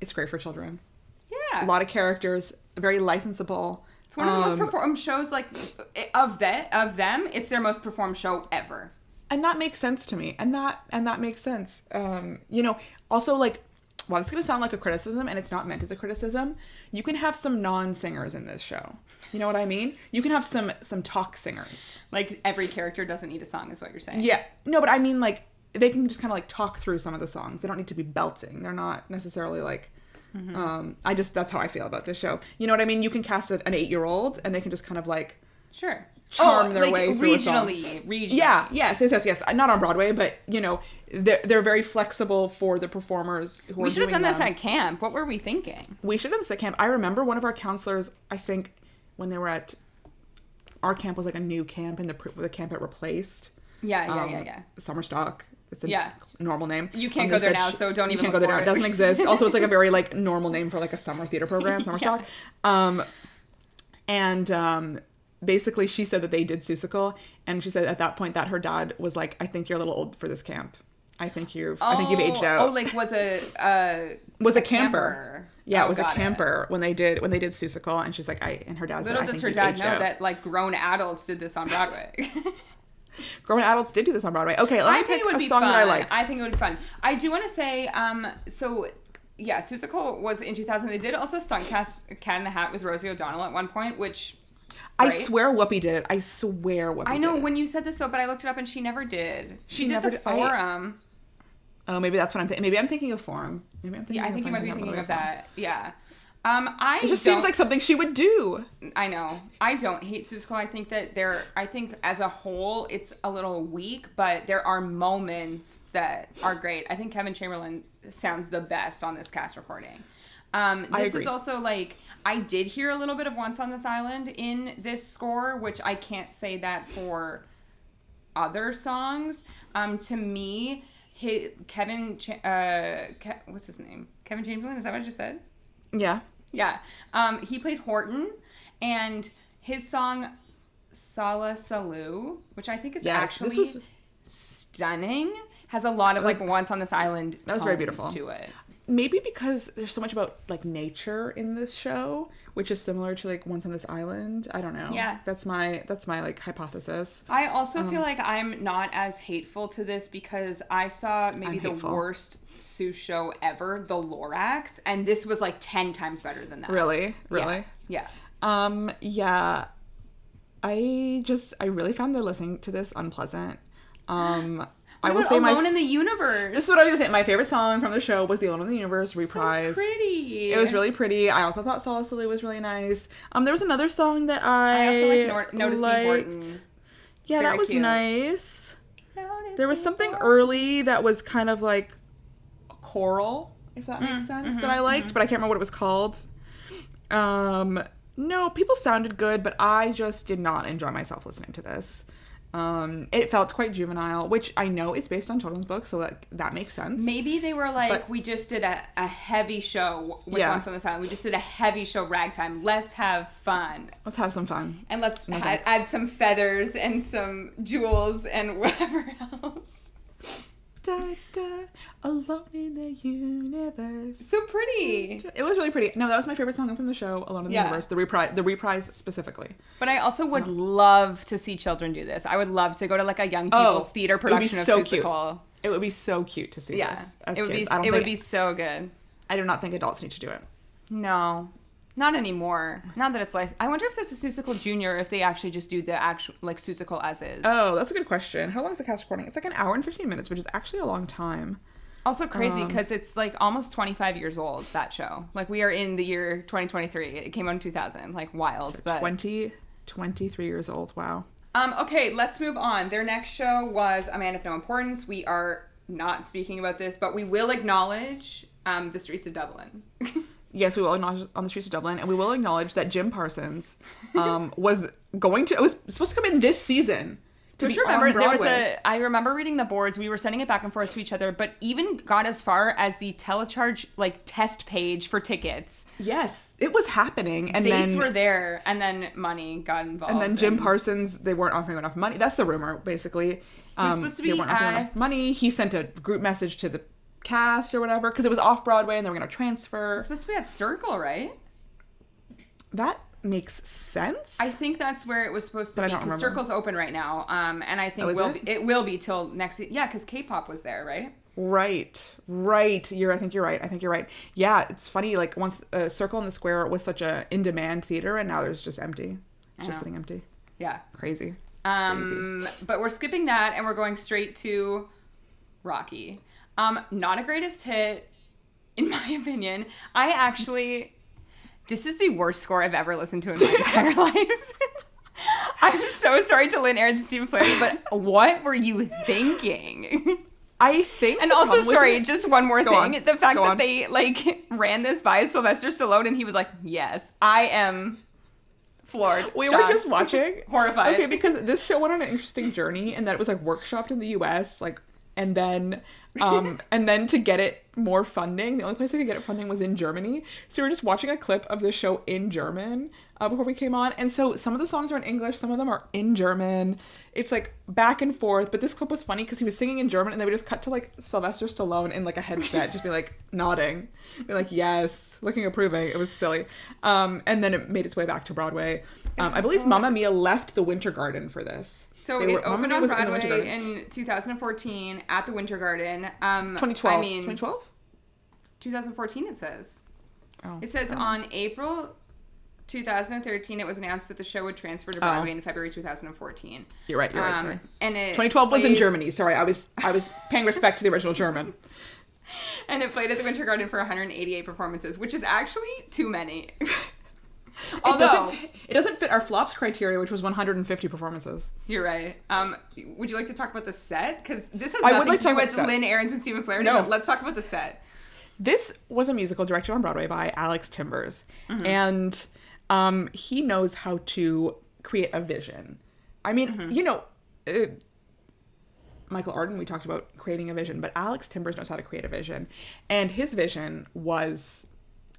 it's great for children. Yeah. A lot of characters, very licensable. It's one of the most performed shows, like, of them. It's their most performed show ever. And that makes sense to me. And that makes sense. Also, like, well, it's going to sound like a criticism, and it's not meant as a criticism. You can have some non-singers in this show. You know what I mean? You can have some talk singers. Like, every character doesn't need a song, is what you're saying. Yeah. No, but I mean, like, they can just kind of, like, talk through some of the songs. They don't need to be belting. They're not necessarily, like... that's how I feel about this show. You know what I mean? You can cast an 8-year-old and they can just kind of like charm their way through regionally. Yeah, yes. Not on Broadway, but you know, they're very flexible for the performers who We should have done this at camp. What were we thinking? We should have done this at camp. I remember one of our counselors, I think when they were at our camp was like a new camp and the camp it replaced. Yeah. Summerstock. It's a normal name. You can't go there now, so don't even look for it. You can't go there now. It doesn't exist. Also, it's like a very like normal name for like a summer theater program, Summerstock. Basically, she said that they did Seussical, and she said at that point that her dad was like, "I think you're a little old for this camp. I think you've aged out." Oh, like was a camper. Yeah, it was a camper when they did Seussical, and she's like, and her dad said, little does her dad know that like grown adults did this on Broadway. Grown adults did do this on Broadway. Okay, let me pick a song that I liked. I think it would be fun. I do want to say, Seussical was in 2000. They did also stunt cast Cat in the Hat with Rosie O'Donnell at one point, which... I swear Whoopi did it. I swear Whoopi did it. I know, when you said this, though, but I looked it up and she never did. She did the Forum. Maybe that's what I'm thinking. Maybe I'm thinking of Forum. I think you might be thinking of that. Yeah. It just seems like something she would do. I know. I don't hate Seussical. I think as a whole, it's a little weak, but there are moments that are great. I think Kevin Chamberlain sounds the best on this cast recording. This is also like, I did hear a little bit of Once on This Island in this score, which I can't say that for other songs. To me, what's his name? Kevin Chamberlain? Is that what I just said? Yeah. Yeah. He played Horton, and his song Sala Salou, which I think is actually stunning, has a lot of like Once on This Island that was very beautiful to it. Maybe because there's so much about like nature in this show, which is similar to like Once on This Island. I don't know. Yeah. That's my like hypothesis. I also feel like I'm not as hateful to this because I saw maybe the worst Seuss show ever, The Lorax, and this was like 10 times better than that. Really? Yeah. Yeah. I really found the listening to this unpleasant. I will say Alone in the Universe. This is what I was going to say. My favorite song from the show was the Alone in the Universe reprise. So pretty. It was really pretty. I also thought Sala Salou was really nice. There was another song that I also like Notice Me Horton. Yeah, very that was cute. Nice. There was something early that was kind of like a choral, if that makes sense, that I liked, but I can't remember what it was called. No, people sounded good, but I just did not enjoy myself listening to this. It felt quite juvenile, which I know it's based on children's books, so that makes sense. Maybe they were like, we just did a heavy show with Once on this Island. We just did a heavy show, Ragtime. Let's have fun. Let's have some fun. And let's add some feathers and some jewels and whatever else. Da, da, alone in the universe. So pretty. It was really pretty. No, that was my favorite song from the show, Alone in the Universe. The reprise specifically. But I also would love to see children do this. I would love to go to like a young people's theater production of Seussical. Cute. It would be so cute to see this as kids. It would be so good. I do not think adults need to do it. No. Not anymore. Now that it's licensed. I wonder if there's a Seussical Junior, if they actually just do the actual, like, Seussical as is. Oh, that's a good question. How long is the cast recording? It's like an hour and 15 minutes, which is actually a long time. Also crazy, because it's, like, almost 25 years old, that show. Like, we are in the year 2023. It came out in 2000. Like, wild. So but 23 years old. Wow. Okay, let's move on. Their next show was A Man of No Importance. We are not speaking about this, but we will acknowledge The Streets of Dublin. Yes, we will acknowledge On the Streets of Dublin, and we will acknowledge that Jim Parsons was supposed to come in this season. Don't you remember I remember reading the boards. We were sending it back and forth to each other, but even got as far as the telecharge like test page for tickets. Yes, it was happening, and dates were there, and then money got involved. And then Jim Parsons, they weren't offering enough money. That's the rumor, basically. He was supposed to be they weren't offering enough money. He sent a group message to the cast or whatever because it was off Broadway and they were going to transfer. It's supposed to be at Circle, right? That makes sense. I think that's where it was supposed to be because Circle's open right now, and I think it will be till next. Yeah, because K-pop was there, right? Right. I think you're right. Yeah, it's funny. Like once Circle in the Square was such a in-demand theater, and now there's just empty. It's just sitting empty. Yeah, crazy. But we're skipping that and we're going straight to Rocky. Not a greatest hit, in my opinion. This is the worst score I've ever listened to in my entire life. I'm so sorry to Lynn, Ahrens, and Stephen Flaherty, but what were you thinking? I think... And also, sorry, just one more thing. The fact that they, like, ran this by Sylvester Stallone and he was like, yes, I am... floored. We were just watching. Horrified. Okay, because this show went on an interesting journey and that it was, like, workshopped in the US, like... And then to get it more funding, the only place I could get it funding was in Germany. So we were just watching a clip of the show in German before we came on. And so some of the songs are in English, some of them are in German. It's like back and forth. But this clip was funny because he was singing in German and they would just cut to like Sylvester Stallone in like a headset, just be like nodding, be like, yes, looking approving. It was silly. And then it made its way back to Broadway. I believe Mamma Mia left the Winter Garden for this. So it opened on Broadway in 2014 at the Winter Garden. 2012. 2012? 2014 it says. Oh. It says on April 2013 it was announced that the show would transfer to Broadway in February 2014. You're right, sorry. And 2012 was in Germany. Sorry, I was paying respect to the original German. And it played at the Winter Garden for 188 performances, which is actually too many. It doesn't fit our flops criteria, which was 150 performances. You're right. Would you like to talk about the set? Because this has nothing to do with Lynn, Ahrens, and Stephen Flaherty, but let's talk about the set. This was a musical directed on Broadway by Alex Timbers. Mm-hmm. And he knows how to create a vision. I mean, Michael Arden, we talked about creating a vision, but Alex Timbers knows how to create a vision. And his vision was...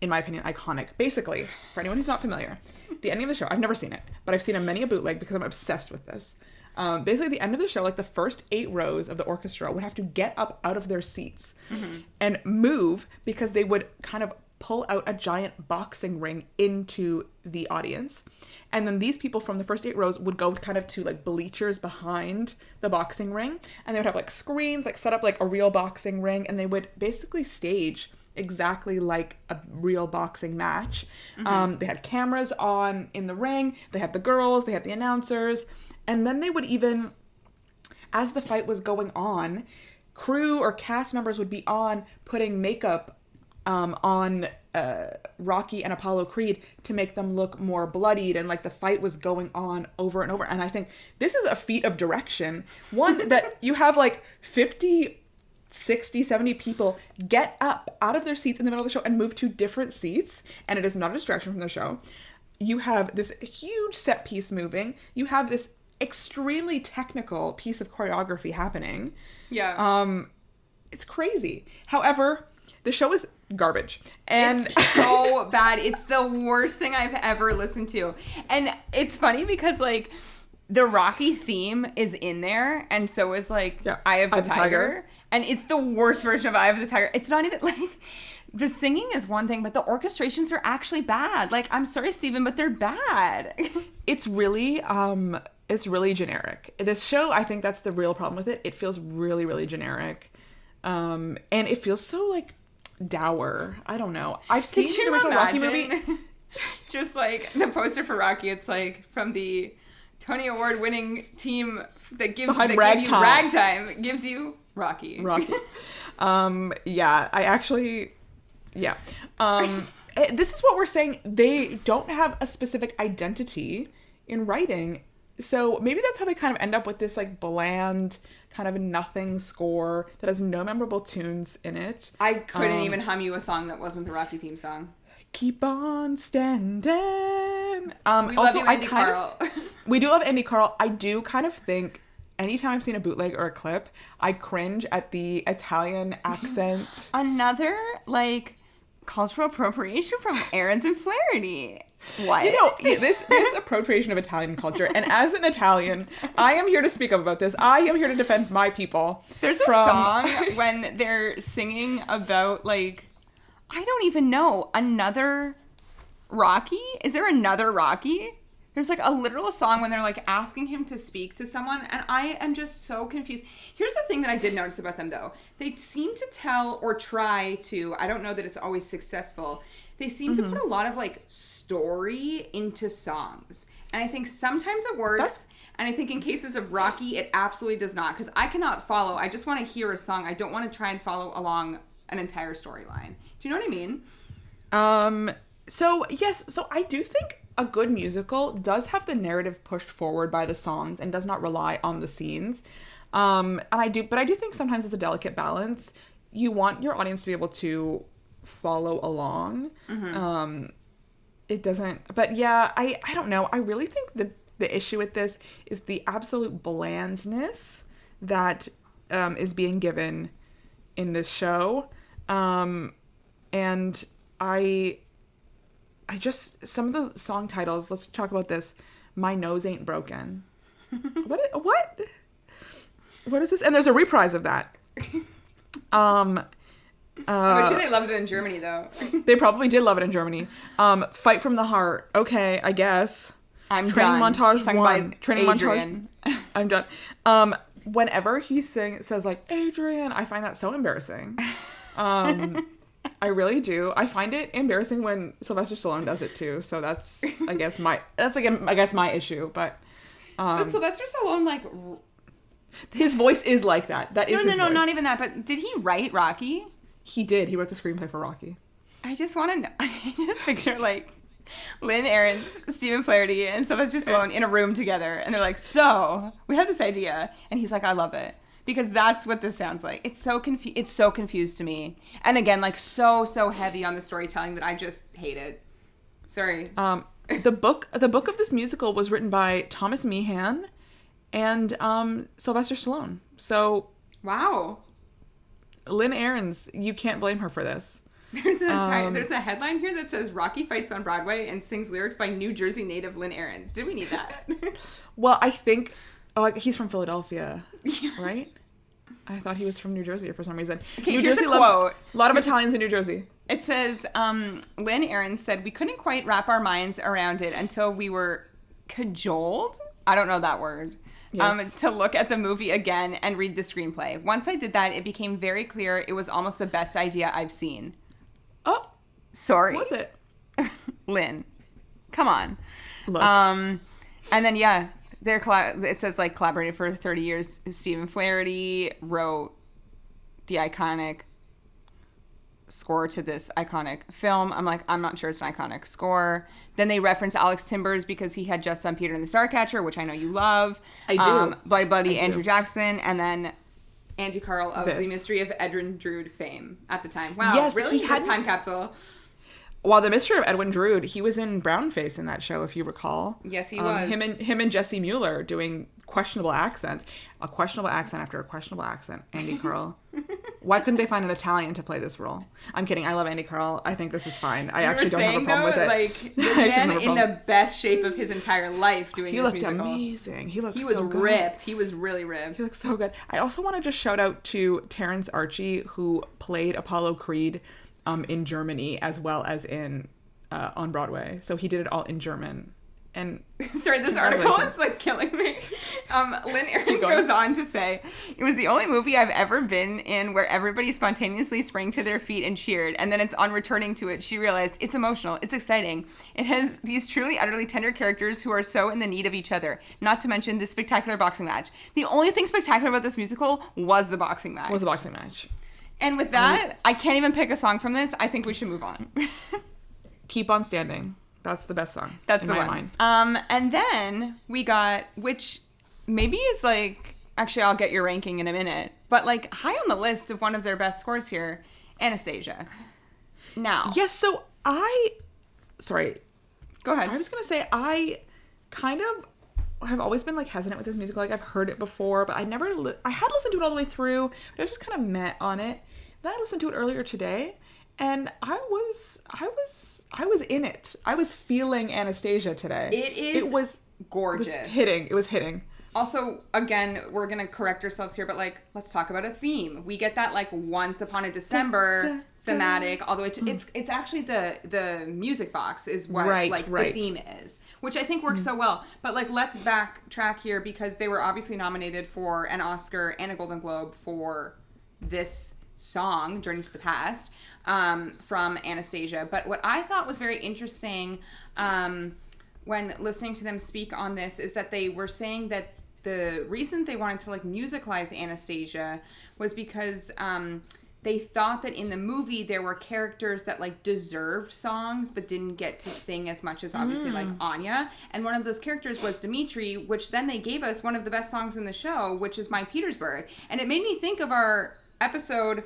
in my opinion, iconic. Basically, for anyone who's not familiar, the ending of the show, I've never seen it, but I've seen many a bootleg because I'm obsessed with this. Basically, the end of the show, like the first 8 rows of the orchestra would have to get up out of their seats and move because they would kind of pull out a giant boxing ring into the audience. And then these people from the first 8 rows would go kind of to like bleachers behind the boxing ring. And they would have like screens, like set up like a real boxing ring. And they would basically stage exactly like a real boxing match. They had cameras on in the ring. They had the girls. They had the announcers. And then they would even, as the fight was going on, crew or cast members would be on putting makeup on Rocky and Apollo Creed to make them look more bloodied, and like the fight was going on over and over. And I think this is a feat of direction. One, that you have like 50, 60, 70 people get up out of their seats in the middle of the show and move to different seats, and it is not a distraction from the show. You have this huge set piece moving. You have this extremely technical piece of choreography happening. Yeah. It's crazy. However, the show is garbage. And it's so bad. It's the worst thing I've ever listened to. And it's funny because, like, the Rocky theme is in there, and so is, like, Eye of the Tiger. And it's the worst version of Eye of the Tiger. It's not even, like, the singing is one thing, but the orchestrations are actually bad. Like, I'm sorry, Steven, but they're bad. It's really generic. This show, I think that's the real problem with it. It feels really, really generic. And it feels so, like, dour. I don't know. I've seen the original Rocky movie. Just, like, the poster for Rocky, it's, like, from the Tony Award winning team that gives you Ragtime, gives you Rocky. Yeah, I actually, yeah. This is what we're saying. They don't have a specific identity in writing. So maybe that's how they kind of end up with this, like, bland, kind of nothing score that has no memorable tunes in it. I couldn't even hum you a song that wasn't the Rocky theme song. Keep on standing. We love you, Andy Carl. We do love Andy Carl. I do kind of think anytime I've seen a bootleg or a clip, I cringe at the Italian accent. Another, like, cultural appropriation from Ahrens and Flaherty. What? You know, this appropriation of Italian culture, and as an Italian, I am here to speak up about this. I am here to defend my people. There's a song when they're singing about, like, I don't even know, another Rocky? Is there another Rocky? There's, like, a literal song when they're, like, asking him to speak to someone, and I am just so confused. Here's the thing that I did notice about them, though. They seem to tell or try to, I don't know that it's always successful, they seem to put a lot of, like, story into songs. And I think sometimes it works, and I think in cases of Rocky, it absolutely does not. Because I cannot follow. I just want to hear a song. I don't want to try and follow along an entire storyline. Do you know what I mean? So, yes. So I do think a good musical does have the narrative pushed forward by the songs and does not rely on the scenes. But I do think sometimes it's a delicate balance. You want your audience to be able to follow along. It doesn't, but yeah, I don't know. I really think the issue with this is the absolute blandness that is being given in this show. And I just, some of the song titles, let's talk about this. My Nose Ain't Broken. What is this? And there's a reprise of that. I'm sure they loved it in Germany, though. They probably did love it in Germany. Fight from the Heart. Okay, I guess. I'm Training done. Montage Sung 1. by Training Adrian. Montage. I'm done. Whenever he says, like, Adrian, I find that so embarrassing. I really do. I find it embarrassing when Sylvester Stallone does it too. So that's my issue. But Sylvester Stallone, like, his voice is like that. That is his voice. not even that. But did he write Rocky? He did. He wrote the screenplay for Rocky. I just want to know. I just picture, like, Lynn Ahrens, Stephen Flaherty, and Sylvester Stallone in a room together, and they're like, "So we have this idea," and he's like, "I love it." Because that's what this sounds like. It's so confused to me. And again, like, so heavy on the storytelling that I just hate it. Sorry. The book of this musical was written by Thomas Meehan and Sylvester Stallone. So wow. Lynn Ahrens, you can't blame her for this. There's a headline here that says Rocky fights on Broadway and sings lyrics by New Jersey native Lynn Ahrens. Did we need that? Well, I think he's from Philadelphia, right? I thought he was from New Jersey for some reason. Okay, New here's Jersey a quote. A lot of Italians in New Jersey. It says, Lynn Ahrens said, "We couldn't quite wrap our minds around it until we were cajoled." I don't know that word. Yes. To look at the movie again and read the screenplay. Once I did that, it became very clear it was almost the best idea I've seen. Oh. Sorry. Was it? Lynn. Come on. Look. And then, yeah. It says, like, collaborated for 30 years. Stephen Flaherty wrote the iconic score to this iconic film. I'm like, I'm not sure it's an iconic score. Then they reference Alex Timbers because he had just done Peter and the Starcatcher, which I know you love. I do. By Buddy Andrew Jackson. And then Andy Carl of the Mystery of Edrin Drood fame at the time. Wow, yes, really? This time capsule. While the Mystery of Edwin Drood, he was in Brownface in that show, if you recall. Yes, he was. Him and Jesse Mueller doing questionable accents. A questionable accent after a questionable accent. Andy Carl. Why couldn't they find an Italian to play this role? I'm kidding. I love Andy Carl. I think this is fine. I actually don't have a problem with it. Like, this man in the best shape of his entire life doing this musical. He looked amazing. He was so good. Ripped. He was really ripped. He looked so good. I also want to just shout out to Terrence Archie, who played Apollo Creed in Germany as well as in on Broadway. So he did it all in German. And sorry, this article is like killing me. Lynn Ahrens goes on to say, it was the only movie I've ever been in where everybody spontaneously sprang to their feet and cheered. And then it's on returning to it, she realized it's emotional. It's exciting. It has these truly, utterly tender characters who are so in the need of each other. Not to mention this spectacular boxing match. The only thing spectacular about this musical was the boxing match. And with that, I can't even pick a song from this. I think we should move on. Keep on Standing. That's the best song. That's in the my one. mind. And then we got, which maybe is like, actually I'll get your ranking in a minute, but like high on the list of one of their best scores here, Anastasia. Now. Yes, so sorry. Go ahead. I was going to say, I kind of have always been like hesitant with this musical. Like I've heard it before, but I had listened to it all the way through, but I was just kind of met on it. Then I listened to it earlier today. And I was in it. I was feeling Anastasia today. It was gorgeous. It was hitting. Also, again, we're going to correct ourselves here, but like, let's talk about a theme. We get that like Once Upon a December thematic, all the way to, it's actually the music box is what the theme is, which I think works so well. But like, let's backtrack here because they were obviously nominated for an Oscar and a Golden Globe for this song, Journey to the Past, from Anastasia. But what I thought was very interesting when listening to them speak on this is that they were saying that the reason they wanted to like musicalize Anastasia was because they thought that in the movie there were characters that like deserved songs but didn't get to sing as much as obviously like Anya, and one of those characters was Dimitri, which then they gave us one of the best songs in the show, which is My Petersburg. And it made me think of our episode,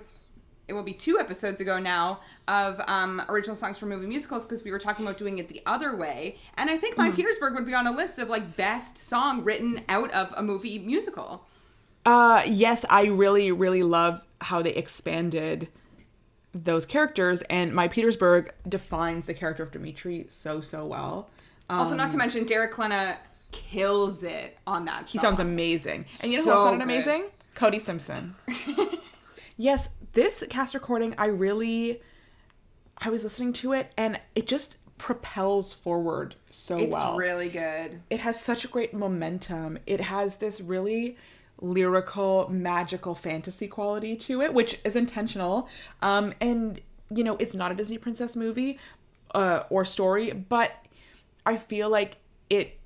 it will be 2 episodes ago now, of original songs for movie musicals, because we were talking about doing it the other way, and I think My Petersburg would be on a list of like best song written out of a movie musical. Yes, I really, really love how they expanded those characters, and My Petersburg defines the character of Dimitri so well. Also, not to mention Derek Klena kills it on that song. He sounds amazing. And you know who else sounded amazing? Cody Simpson. Yes, this cast recording, I was listening to it, and it just propels forward so well. It's really good. It has such a great momentum. It has this really lyrical, magical fantasy quality to it, which is intentional. And, you know, it's not a Disney princess movie or story, but I feel like it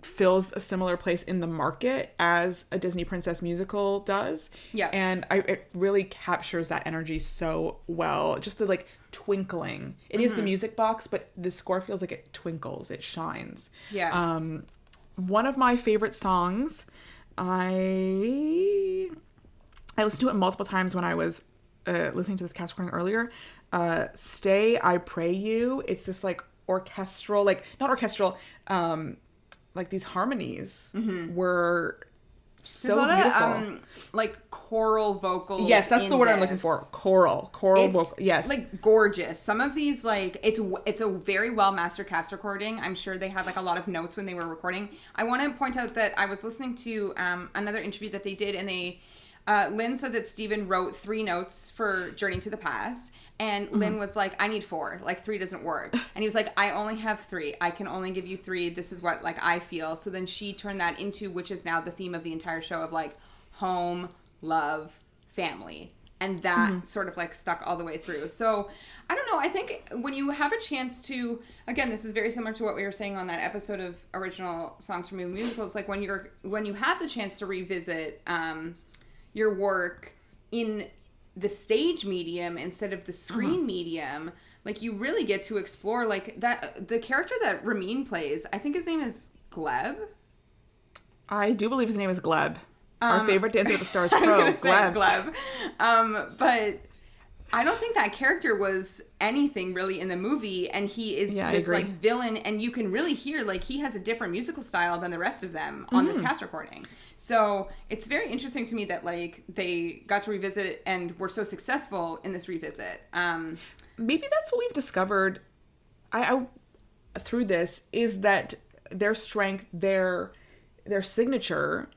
fills a similar place in the market as a Disney princess musical does. Yeah. And it really captures that energy so well. Just the like twinkling. It is the music box, but the score feels like it twinkles, it shines. Yeah. One of my favorite songs, I listened to it multiple times when I was listening to this cast recording earlier. Stay, I Pray You. It's this like orchestral, like not orchestral, like these harmonies were so beautiful. There's a lot of like choral vocals. Yes, that's the word I'm looking for. Choral vocal. Yes, like gorgeous. Some of these like it's a very well mastered cast recording. I'm sure they had like a lot of notes when they were recording. I want to point out that I was listening to another interview that they did, and they Lynn said that Steven wrote 3 notes for Journey to the Past. And Lynn was like, I need 4. Like, 3 doesn't work. And he was like, I only have 3. I can only give you 3. This is what, like, I feel. So then she turned that into, which is now the theme of the entire show, of, like, home, love, family. And that sort of, like, stuck all the way through. So, I don't know. I think when you have a chance to, again, this is very similar to what we were saying on that episode of Original Songs for Movie Musicals. Like, when you have the chance to revisit your work in the stage medium instead of the screen medium, like you really get to explore like that. The character that Ramin plays, I think his name is Gleb. I do believe his name is Gleb. Our favorite Dancing with the Stars pro, I was gonna say Gleb. But I don't think that character was anything really in the movie, and he is this like villain, and you can really hear like he has a different musical style than the rest of them on this cast recording. So it's very interesting to me that like they got to revisit and were so successful in this revisit. Maybe that's what we've discovered. I through this is that their strength, their signature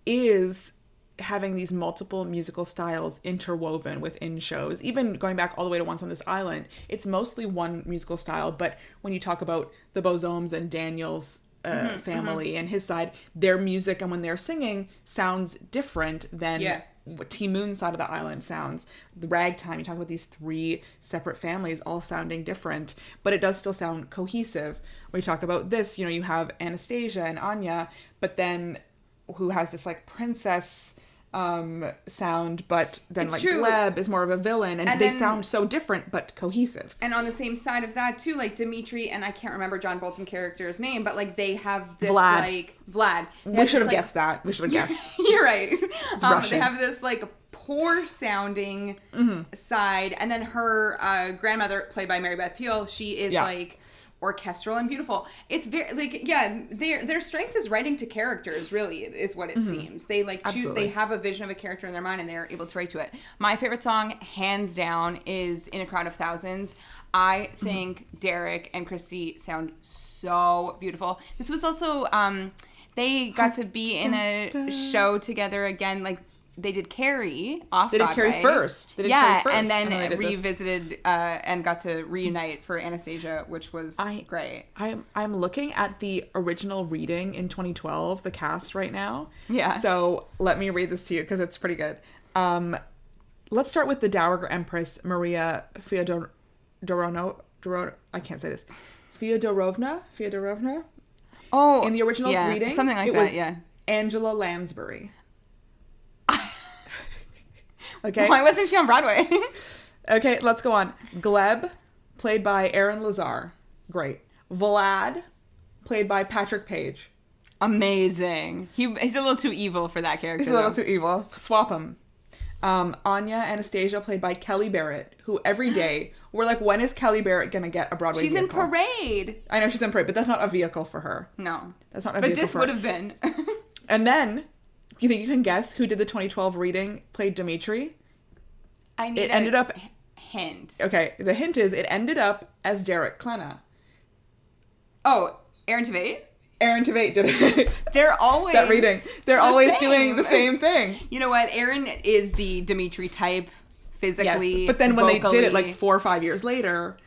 is having these multiple musical styles interwoven within shows. Even going back all the way to Once on This Island, it's mostly one musical style, but when you talk about the Bozomes and Daniel's family and his side, their music and when they're singing sounds different than what T Moon's side of the island sounds. The Ragtime, you talk about these 3 separate families all sounding different, but it does still sound cohesive. When you talk about this, you have Anastasia and Anya, but then who has this like princess sound, but then it's like true. Gleb is more of a villain, and they sound so different but cohesive. And on the same side of that too, like Dimitri and I can't remember John Bolton character's name, but like they have this Vlad. We should have guessed that. We should have guessed. You're right. They have this like poor sounding side, and then her grandmother, played by Mary Beth Peil, she is like orchestral and beautiful. It's very like their strength is writing to characters, really, is what it seems. They like choose, they have a vision of a character in their mind and they're able to write to it. My favorite song, hands down, is In a Crowd of Thousands. I think Derek and Christy sound so beautiful. This was also they got to be in a show together again, like they did Carrie off Broadway. They did Carrie first. And then revisited and got to reunite for Anastasia, which was great. I'm looking at the original reading in 2012, the cast right now. Yeah. So let me read this to you because it's pretty good. Let's start with the Dowager Empress Maria Fyodorovna. I can't say this. Fyodorovna. Oh, in the original reading, something like that. Yeah. Angela Lansbury. Okay. Why wasn't she on Broadway? Okay, let's go on. Gleb, played by Aaron Lazar. Great. Vlad, played by Patrick Page. Amazing. He's a little too evil for that character. He's a little too evil. Swap him. Anya Anastasia, played by Kelly Barrett, who every day we're like, when is Kelly Barrett gonna get a Broadway vehicle? She's in Parade. I know she's in Parade, but that's not a vehicle for her. No. That's not a vehicle for her. But this would have been. And then, do you think you can guess who did the 2012 reading, played Dimitri? It ended up hint. Okay, the hint is it ended up as Derek Klena. Oh, Aaron Tveit? Aaron Tveit did it. They're always that reading. They're always doing the same thing. You know what? Aaron is the Dimitri type physically. Yes, but then when vocally, they did it like 4 or 5 years later,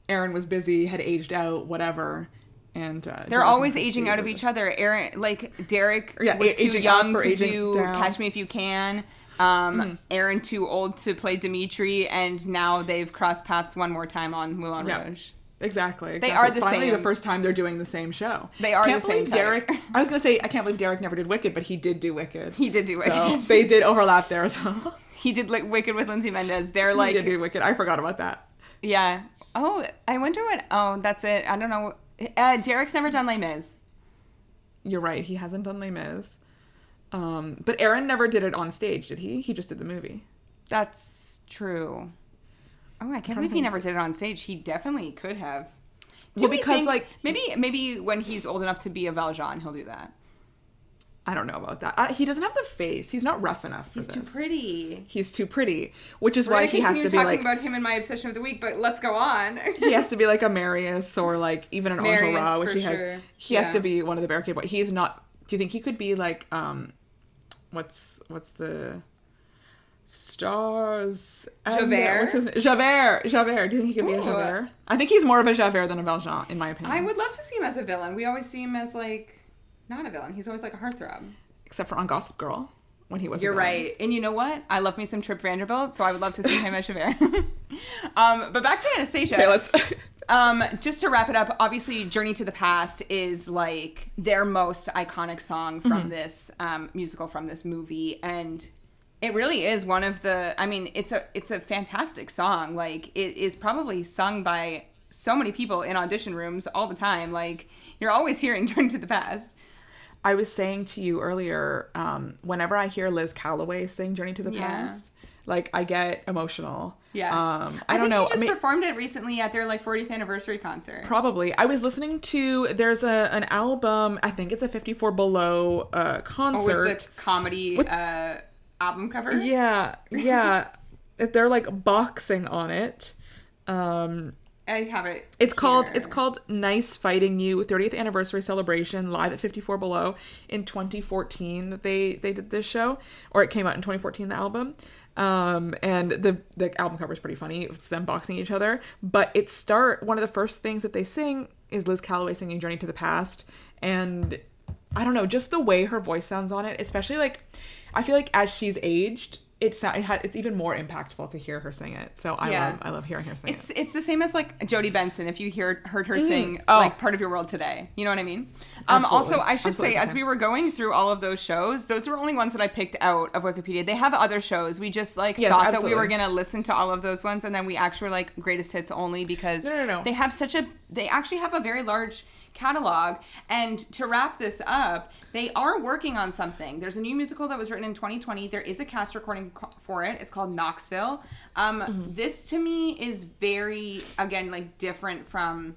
Aaron was busy, had aged out, whatever. And they're always aging out of each other. Aaron, like Derek, was too young to do down. Catch Me If You Can. Aaron too old to play Dimitri, and now they've crossed paths one more time on Moulin Rouge. Exactly. They are the Finally, same. The first time they're doing the same show. They are the same. Derek. I was gonna say I can't believe Derek never did Wicked, but he did do Wicked. He did do Wicked. So they did overlap there as well. He did like Wicked with Lindsay Mendez. They're like he did do Wicked. I forgot about that. Yeah. Oh, I wonder what. Oh, that's it. I don't know. Derek's never done Les Mis. You're right. He hasn't done Les Mis. But Aaron never did it on stage, did he? He just did the movie. That's true. Oh, I can't believe he never did it on stage. He definitely could have. Maybe when he's old enough to be a Valjean, he'll do that. I don't know about that. He doesn't have the face. He's not rough enough for this. He's too pretty. He's too pretty, which is why he has to be like... talking about him in my obsession of the week, but let's go on. He has to be like a Marius or like even an Enjolras, which he has. He has to be one of the Barricade Boys. He's not... Do you think he could be like... What's the... Stars... Javert? Javert! Do you think he could be a Javert? I think he's more of a Javert than a Valjean, in my opinion. I would love to see him as a villain. We always see him as like... Not a villain. He's always like a heartthrob. Except for on Gossip Girl, when he was You're right. And you know what? I love me some Trip Vanderbilt, so I would love to see him as Javert. But back to Anastasia. Okay, let's... Just to wrap it up, obviously Journey to the Past is like their most iconic song from this musical, from this movie. And it really is one of the... I mean, it's a fantastic song. Like, it is probably sung by so many people in audition rooms all the time. Like, you're always hearing Journey to the Past. I was saying to you earlier, whenever I hear Liz Callaway sing Journey to the Past, like, I get emotional. Yeah. I don't know. She just performed it recently at their like 40th anniversary concert. Probably. I was listening to, there's an album, I think it's a 54 Below concert. Oh, with the comedy album cover? Yeah. Yeah. They're like boxing on it. I have it. It's called Nice Fighting You 30th Anniversary Celebration live at 54 Below in 2014 that they did this show, or it came out in 2014, the album. And the album cover is pretty funny. It's them boxing each other, but one of the first things that they sing is Liz Calloway singing Journey to the Past. And I don't know, just the way her voice sounds on it, especially like, I feel like as she's aged, it's even more impactful to hear her sing it. So I love hearing her sing it. It's the same as like Jodie Benson. If you heard her sing like Part of Your World Today, you know what I mean? Also, I should say, as we were going through all of those shows, those were only ones that I picked out of Wikipedia. They have other shows. We just thought that we were gonna listen to all of those ones, and then we actually were like greatest hits only because they have they actually have a very large catalog. And to wrap this up, they are working on something. There's a new musical that was written in 2020. There is a cast recording for it. It's called Knoxville. This to me is very, again, like different from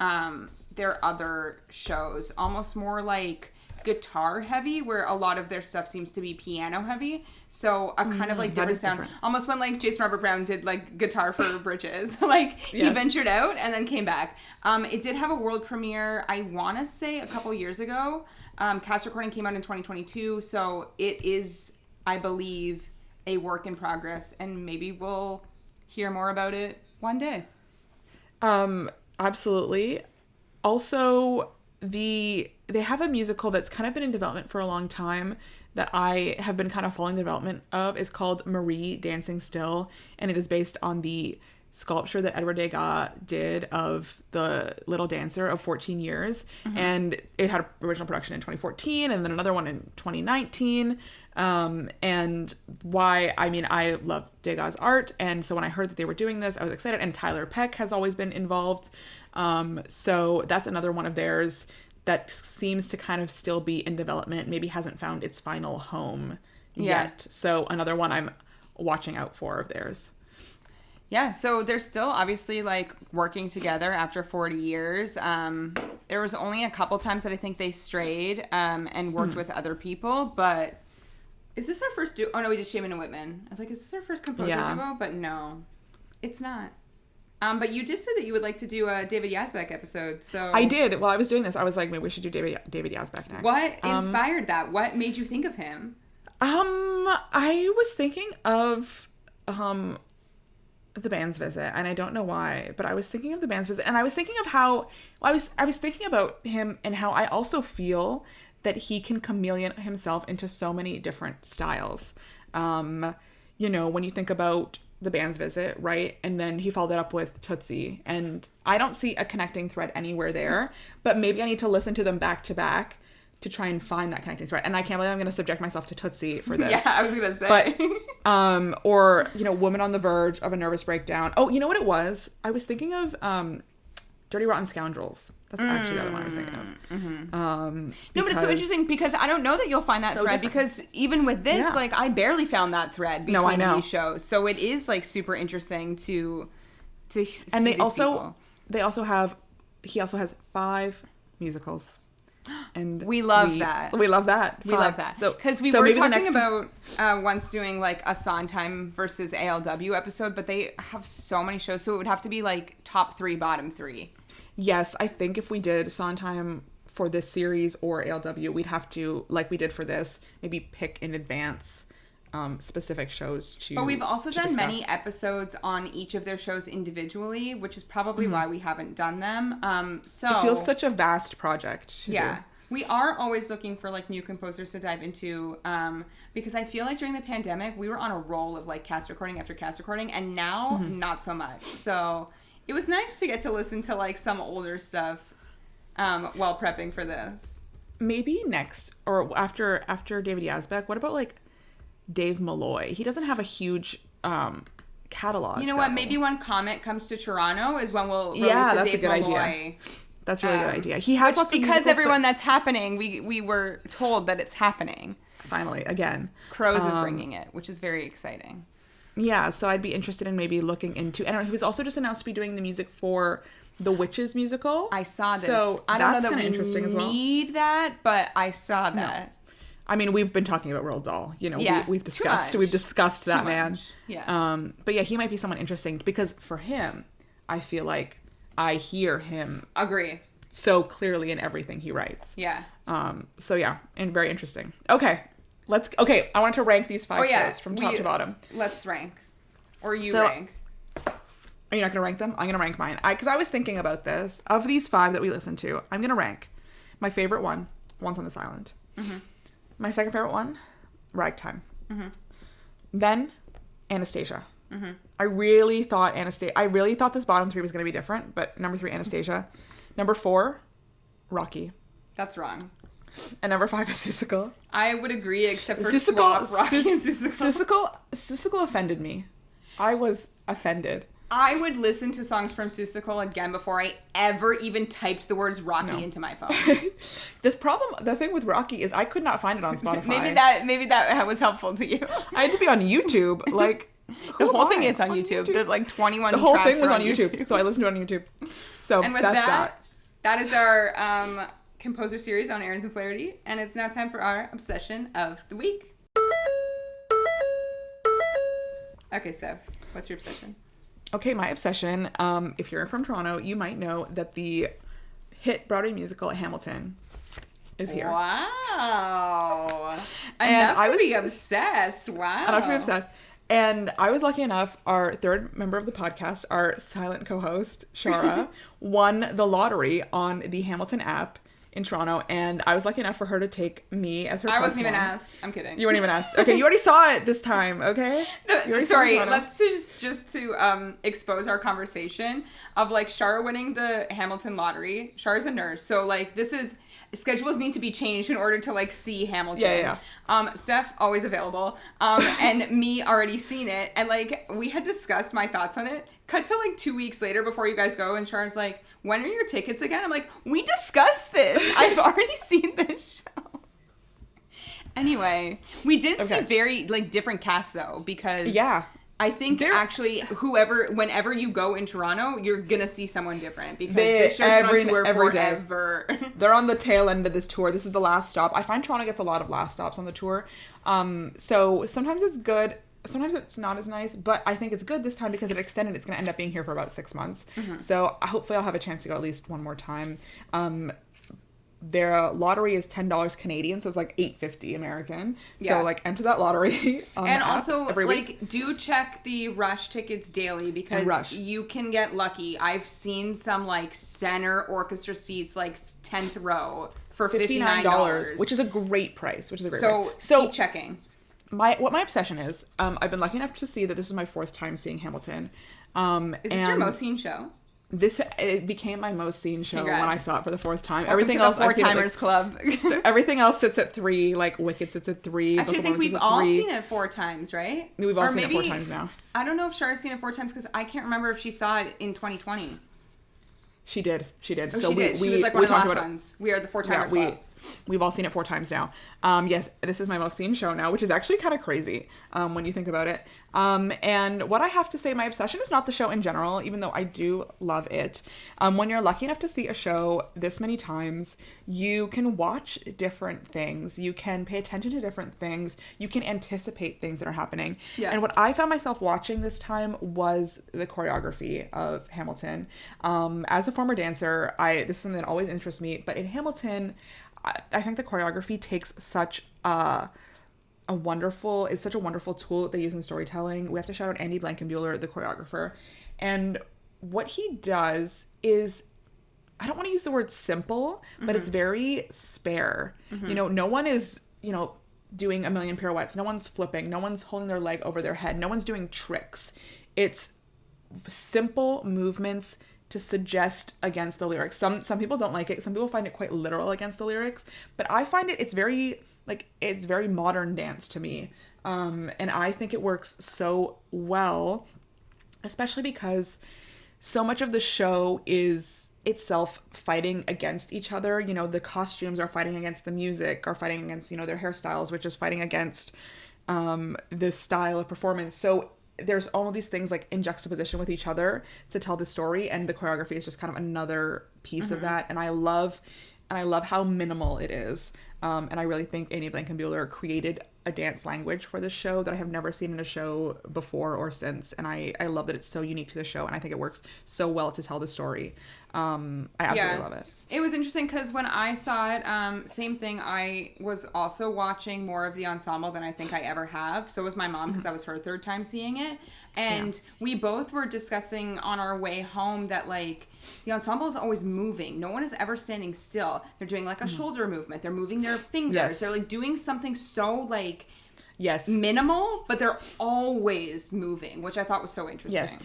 their other shows, almost more like guitar heavy, where a lot of their stuff seems to be piano heavy. So a kind of like different sound. Different. Almost when like Jason Robert Brown did like Guitar for Bridges. Like he ventured out and then came back. It did have a world premiere, I want to say a couple years ago. Cast recording came out in 2022. So it is, I believe, a work in progress, and maybe we'll hear more about it one day. Absolutely. Also, they have a musical that's kind of been in development for a long time that I have been kind of following the development of. Is called Marie Dancing Still, and it is based on the sculpture that Edward Degas did of the Little Dancer of 14 years. And it had an original production in 2014 and then another one in 2019. And I love Degas' art, and so when I heard that they were doing this, I was excited. And Tyler Peck has always been involved. So that's another one of theirs that seems to kind of still be in development, maybe hasn't found its final home yet. So another one I'm watching out for of theirs. Yeah, so they're still obviously like working together after 40 years. There was only a couple times that I think they strayed and worked with other people, but is this our first duo? Oh no, we did Shaman and Whitman. I was like, is this our first composer duo? But no, it's not. But you did say that you would like to do a David Yazbek episode, so... I did. While I was doing this, I was like, maybe we should do David Yazbek next. What inspired that? What made you think of him? I was thinking of The Band's Visit, and I don't know why, but I was thinking of The Band's Visit, and I was thinking of how... I was thinking about him and how I also feel that he can chameleon himself into so many different styles. When you think about The Band's Visit, right? And then he followed it up with Tootsie. And I don't see a connecting thread anywhere there, but maybe I need to listen to them back to back to try and find that connecting thread. And I can't believe I'm going to subject myself to Tootsie for this. Yeah, I was going to say. But, Woman on the Verge of a Nervous Breakdown. Oh, you know what it was? I was thinking of Dirty Rotten Scoundrels. That's actually the other one I was thinking of. No, but it's so interesting because I don't know that you'll find that thread because even with this, like, I barely found that thread between these shows. So it is, like, super interesting to see and he also has 5 musicals. And we love that. We love that. We love that. So because we were talking about once doing like a Sondheim versus ALW episode, but they have so many shows, so it would have to be like top 3, bottom 3. Yes, I think if we did Sondheim for this series or ALW, we'd have to, like we did for this, maybe pick in advance specific shows to. But we've also done discuss. many episodes on each of their shows individually, which is probably why we haven't done them. So it feels such a vast project. To do. We are always looking for like new composers to dive into because I feel like during the pandemic we were on a roll of like cast recording after cast recording, and now not so much. So it was nice to get to listen to like some older stuff while prepping for this. Maybe next or after David Yazbek, what about like Dave Malloy? He doesn't have a huge catalog. You know what? Maybe when Comet comes to Toronto is when we'll release the Dave Malloy. Idea. That's a really good idea. He has lots of because everyone that's happening, we were told that it's happening. Finally, again. Crows is bringing it, which is very exciting. Yeah, so I'd be interested in maybe looking into... And he was also just announced to be doing the music for the Witches musical. I saw this. So I don't that's know that kind of we interesting as well. need that, but I saw that. No. I mean, we've been talking about Roald Dahl. You know, Yeah, we've discussed that man. Much. Yeah. But yeah, he might be someone interesting because for him, I feel like I hear him Agree. so clearly in everything he writes. Yeah. So yeah, and very interesting. Okay, I want to rank these 5 shows from top to bottom. Let's rank. Or you So, rank. Are you not going to rank them? I'm going to rank mine. Because I was thinking about this. Of these 5 that we listened to, I'm going to rank my favorite one, Once on this Island. Mm-hmm. My second favorite one, Ragtime. Mm-hmm. Then, Anastasia. Mm-hmm. I really thought this bottom 3 was going to be different, but number 3, Anastasia. Number 4, Rocky. That's wrong. And number 5 is Seussical. I would agree, except for Swap, Rocky and Seussical. Seussical offended me. I was offended. I would listen to songs from Seussical again before I ever even typed the words Rocky into my phone. The thing with Rocky is I could not find it on Spotify. maybe that was helpful to you. I had to be on YouTube. Like, the whole thing is on YouTube. The 21 The whole tracks thing was are on YouTube, so I listened to it on YouTube. So and with that is our composer series on Ahrens and Flaherty, and it's now time for our obsession of the week. Okay, Steph, what's your obsession? Okay, my obsession, if you're from Toronto, you might know that the hit Broadway musical Hamilton is here. Wow. Enough to be obsessed. Wow. Enough to be obsessed. And I was lucky enough, our third member of the podcast, our silent co-host, Shara, won the lottery on the Hamilton app in Toronto, and I was lucky enough for her to take me as her. I wasn't even asked. I'm kidding. You weren't even asked. Okay, you already saw it this time. Okay. Sorry. Let's just to expose our conversation of like Shara winning the Hamilton lottery. Shara's a nurse, so like schedules need to be changed in order to like see Hamilton. Yeah. Steph always available. And me already seen it, and like we had discussed my thoughts on it. Cut to like 2 weeks later before you guys go, and Shara's like, "When are your tickets again?" I'm like, "We discussed this. I've already seen this show." Anyway, we did see very like different casts though, because I think actually whenever you go in Toronto, you're gonna see someone different because this show's been on tour forever. They're on the tail end of this tour. This is the last stop. I find Toronto gets a lot of last stops on the tour. So sometimes it's good. Sometimes it's not as nice, but I think it's good this time because it extended. It's going to end up being here for about 6 months. Mm-hmm. So hopefully I'll have a chance to go at least one more time. Their lottery is $10 Canadian, so it's like $8.50 American. So like enter that lottery on and the also app every like week. Do check the Rush tickets daily because you can get lucky. I've seen some like center orchestra seats like 10th row for $59, which is a great price. So keep checking. What my obsession is, I've been lucky enough to see that this is my 4th time seeing Hamilton. Is this your most seen show? It became my most seen show when I saw it for the 4th time. Welcome everything to else, the 4-timers club. Everything else sits at 3. Like Wicked sits at 3. Actually, I think we've all seen it 4 times, right? We've all seen it 4 times now. I don't know if Shara's seen it 4 times because I can't remember if she saw it in 2020. She did. Oh, so she did. She was like one of the last ones. We are the 4-timer club. We've all seen it 4 times now. Yes, this is my most seen show now, which is actually kind of crazy when you think about it. And what I have to say, my obsession is not the show in general, even though I do love it. When you're lucky enough to see a show this many times, you can watch different things. You can pay attention to different things. You can anticipate things that are happening. Yeah. And what I found myself watching this time was the choreography of Hamilton. As a former dancer, this is something that always interests me. But in Hamilton, I think the choreography takes such a wonderful tool that they use in storytelling. We have to shout out Andy Blankenbuehler, the choreographer. And what he does is, I don't want to use the word simple, but it's very spare. Mm-hmm. No one is, doing a million pirouettes. No one's flipping. No one's holding their leg over their head. No one's doing tricks. It's simple movements to suggest against the lyrics. Some people don't like it. Some people find it quite literal against the lyrics, but I find it's very modern dance to me. And I think it works so well, especially because so much of the show is itself fighting against each other. The costumes are fighting against the music, are fighting against, their hairstyles, which is fighting against the style of performance. So there's all of these things like in juxtaposition with each other to tell the story, and the choreography is just kind of another piece of that. And I love how minimal it is. And I really think Annie Blankenbuehler created a dance language for this show that I have never seen in a show before or since. And I love that it's so unique to the show, and I think it works so well to tell the story. I absolutely love it. It was interesting because when I saw it, same thing, I was also watching more of the ensemble than I think I ever have. So was my mom, because that was her third time seeing it. And we both were discussing on our way home that, like, the ensemble is always moving. No one is ever standing still. They're doing, like, a shoulder movement. They're moving their fingers. Yes. They're, like, doing something so, like, minimal, but they're always moving, which I thought was so interesting. Yes.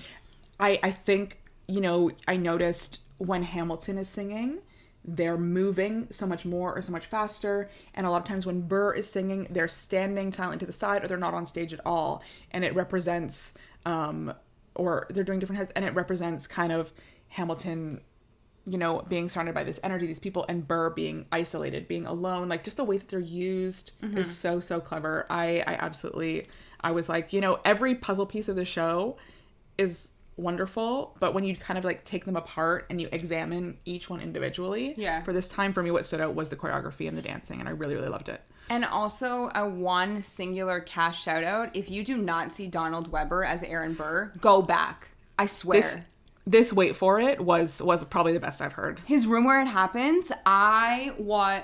I think, you know, I noticed when Hamilton is singing, they're moving so much more or so much faster. And a lot of times when Burr is singing, they're standing silently to the side, or they're not on stage at all. And it represents, or they're doing different heads, and it represents kind of Hamilton, you know, being surrounded by this energy, these people, and Burr being isolated, being alone. Like, just the way that they're used is so, so clever. I was like, you know, every puzzle piece of the show is wonderful, but when you kind of like take them apart and you examine each one individually, for this time for me, what stood out was the choreography and the dancing, and I really, really loved it. And also a one singular cast shout out: if you do not see Donald Webber as Aaron Burr, go back. I swear. This wait for it was probably the best I've heard. His Room Where It Happens, I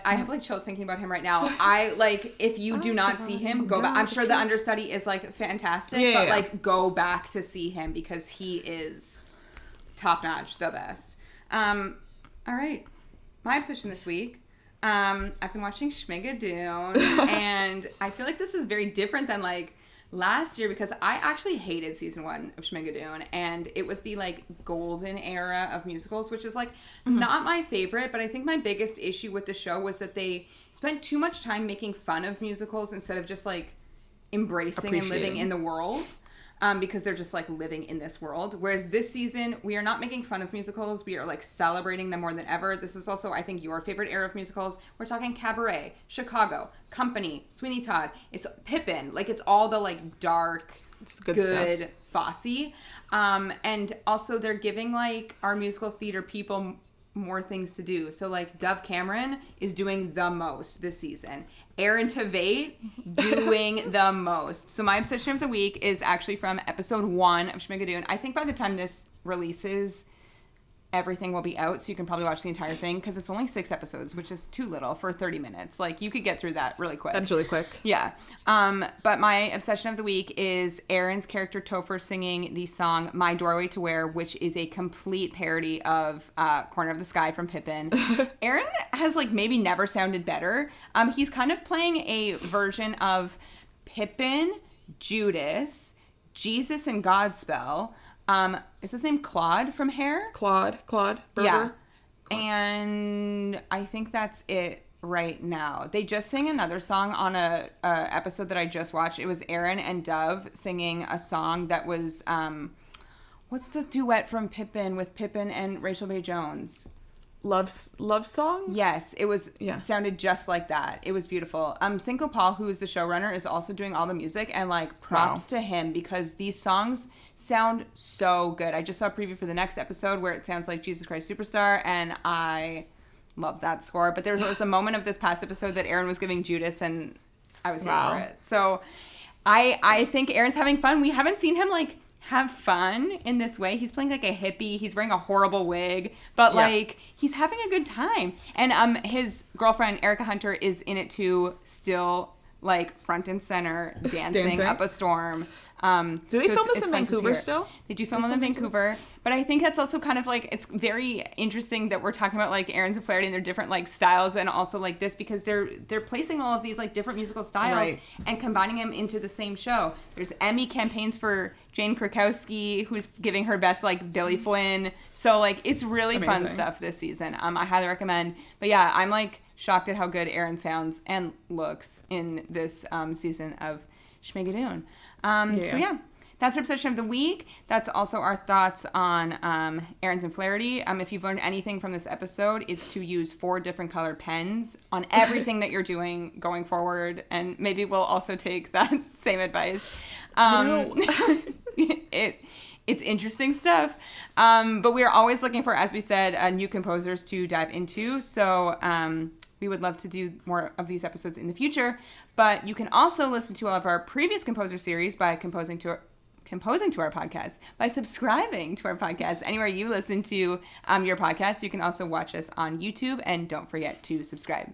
have like chills thinking about him right now. I like, if you do not see him, go back. I'm sure the understudy is like fantastic, but like go back to see him because he is top notch, the best. All right, my obsession this week. I've been watching Schmigadoon, and I feel like this is very different than like last year, because I actually hated season 1 of Schmigadoon, and it was the like golden era of musicals, which is like not my favorite, but I think my biggest issue with the show was that they spent too much time making fun of musicals instead of just like embracing and living in the world. Because they're just like living in this world. Whereas this season, we are not making fun of musicals. We are like celebrating them more than ever. This is also, I think, your favorite era of musicals. We're talking Cabaret, Chicago, Company, Sweeney Todd. It's Pippin. Like, it's all the like dark, good Fosse. And also they're giving like our musical theater people more things to do. So like Dove Cameron is doing the most this season. Aaron Tveit doing the most. So my obsession of the week is actually from episode 1 of Schmigadoon. I think by the time this releases, everything will be out, so you can probably watch the entire thing, because it's only 6 episodes, which is too little for 30 minutes. Like, you could get through that really quick. That's really quick. Yeah. But my obsession of the week is Aaron's character Topher singing the song My Doorway to Where, which is a complete parody of Corner of the Sky from Pippin. Aaron has, like, maybe never sounded better. He's kind of playing a version of Pippin, Judas, Jesus, and Godspell. Is his name Claude from Hair? Claude Berger. Yeah. And I think that's it right now. They just sang another song on a episode that I just watched. It was Aaron and Dove singing a song that was, what's the duet from Pippin with Pippin and Rachel Bay Jones? Love song? Yes, it was. Sounded just like that. It was beautiful. Cinco Paul, who is the showrunner, is also doing all the music, and like props to him, because these songs sound so good. I just saw a preview for the next episode where it sounds like Jesus Christ Superstar, and I love that score. But there was a moment of this past episode that Aaron was giving Judas, and I was here for it. So I think Aaron's having fun. We haven't seen him like have fun in this way. He's playing like a hippie. He's wearing a horrible wig, but like he's having a good time. And his girlfriend Erica Hunter is in it too, still like front and center, dancing up a storm. Do they film this in Vancouver still? They do film them in Vancouver, but I think that's also kind of like, it's very interesting that we're talking about like Ahrens and Flaherty and their different like styles, and also like this, because they're placing all of these like different musical styles and combining them into the same show. There's Emmy campaigns for Jane Krakowski, who's giving her best like Billy Flynn. So like it's really fun stuff this season. I highly recommend. But yeah, I'm like shocked at how good Aaron sounds and looks in this season of Schmigadoon. So yeah, that's our obsession of the week. That's also our thoughts on Ahrens and Flaherty. If you've learned anything from this episode, it's to use 4 different color pens on everything that you're doing going forward, and maybe we'll also take that same advice. It's interesting stuff. But we are always looking for, as we said, new composers to dive into. So we would love to do more of these episodes in the future. But you can also listen to all of our previous composer series by composing to our podcast, by subscribing to our podcast. Anywhere you listen to your podcast, you can also watch us on YouTube, and don't forget to subscribe.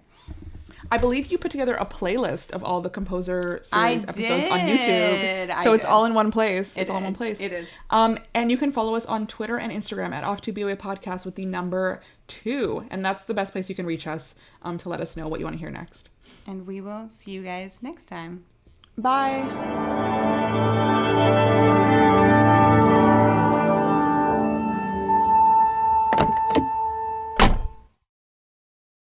I believe you put together a playlist of all the composer series episodes on YouTube. So it's all in one place. It's all in one place. It is. And you can follow us on Twitter and Instagram at Off2BOA Podcast with the number 2. And that's the best place you can reach us to let us know what you want to hear next. And we will see you guys next time. Bye.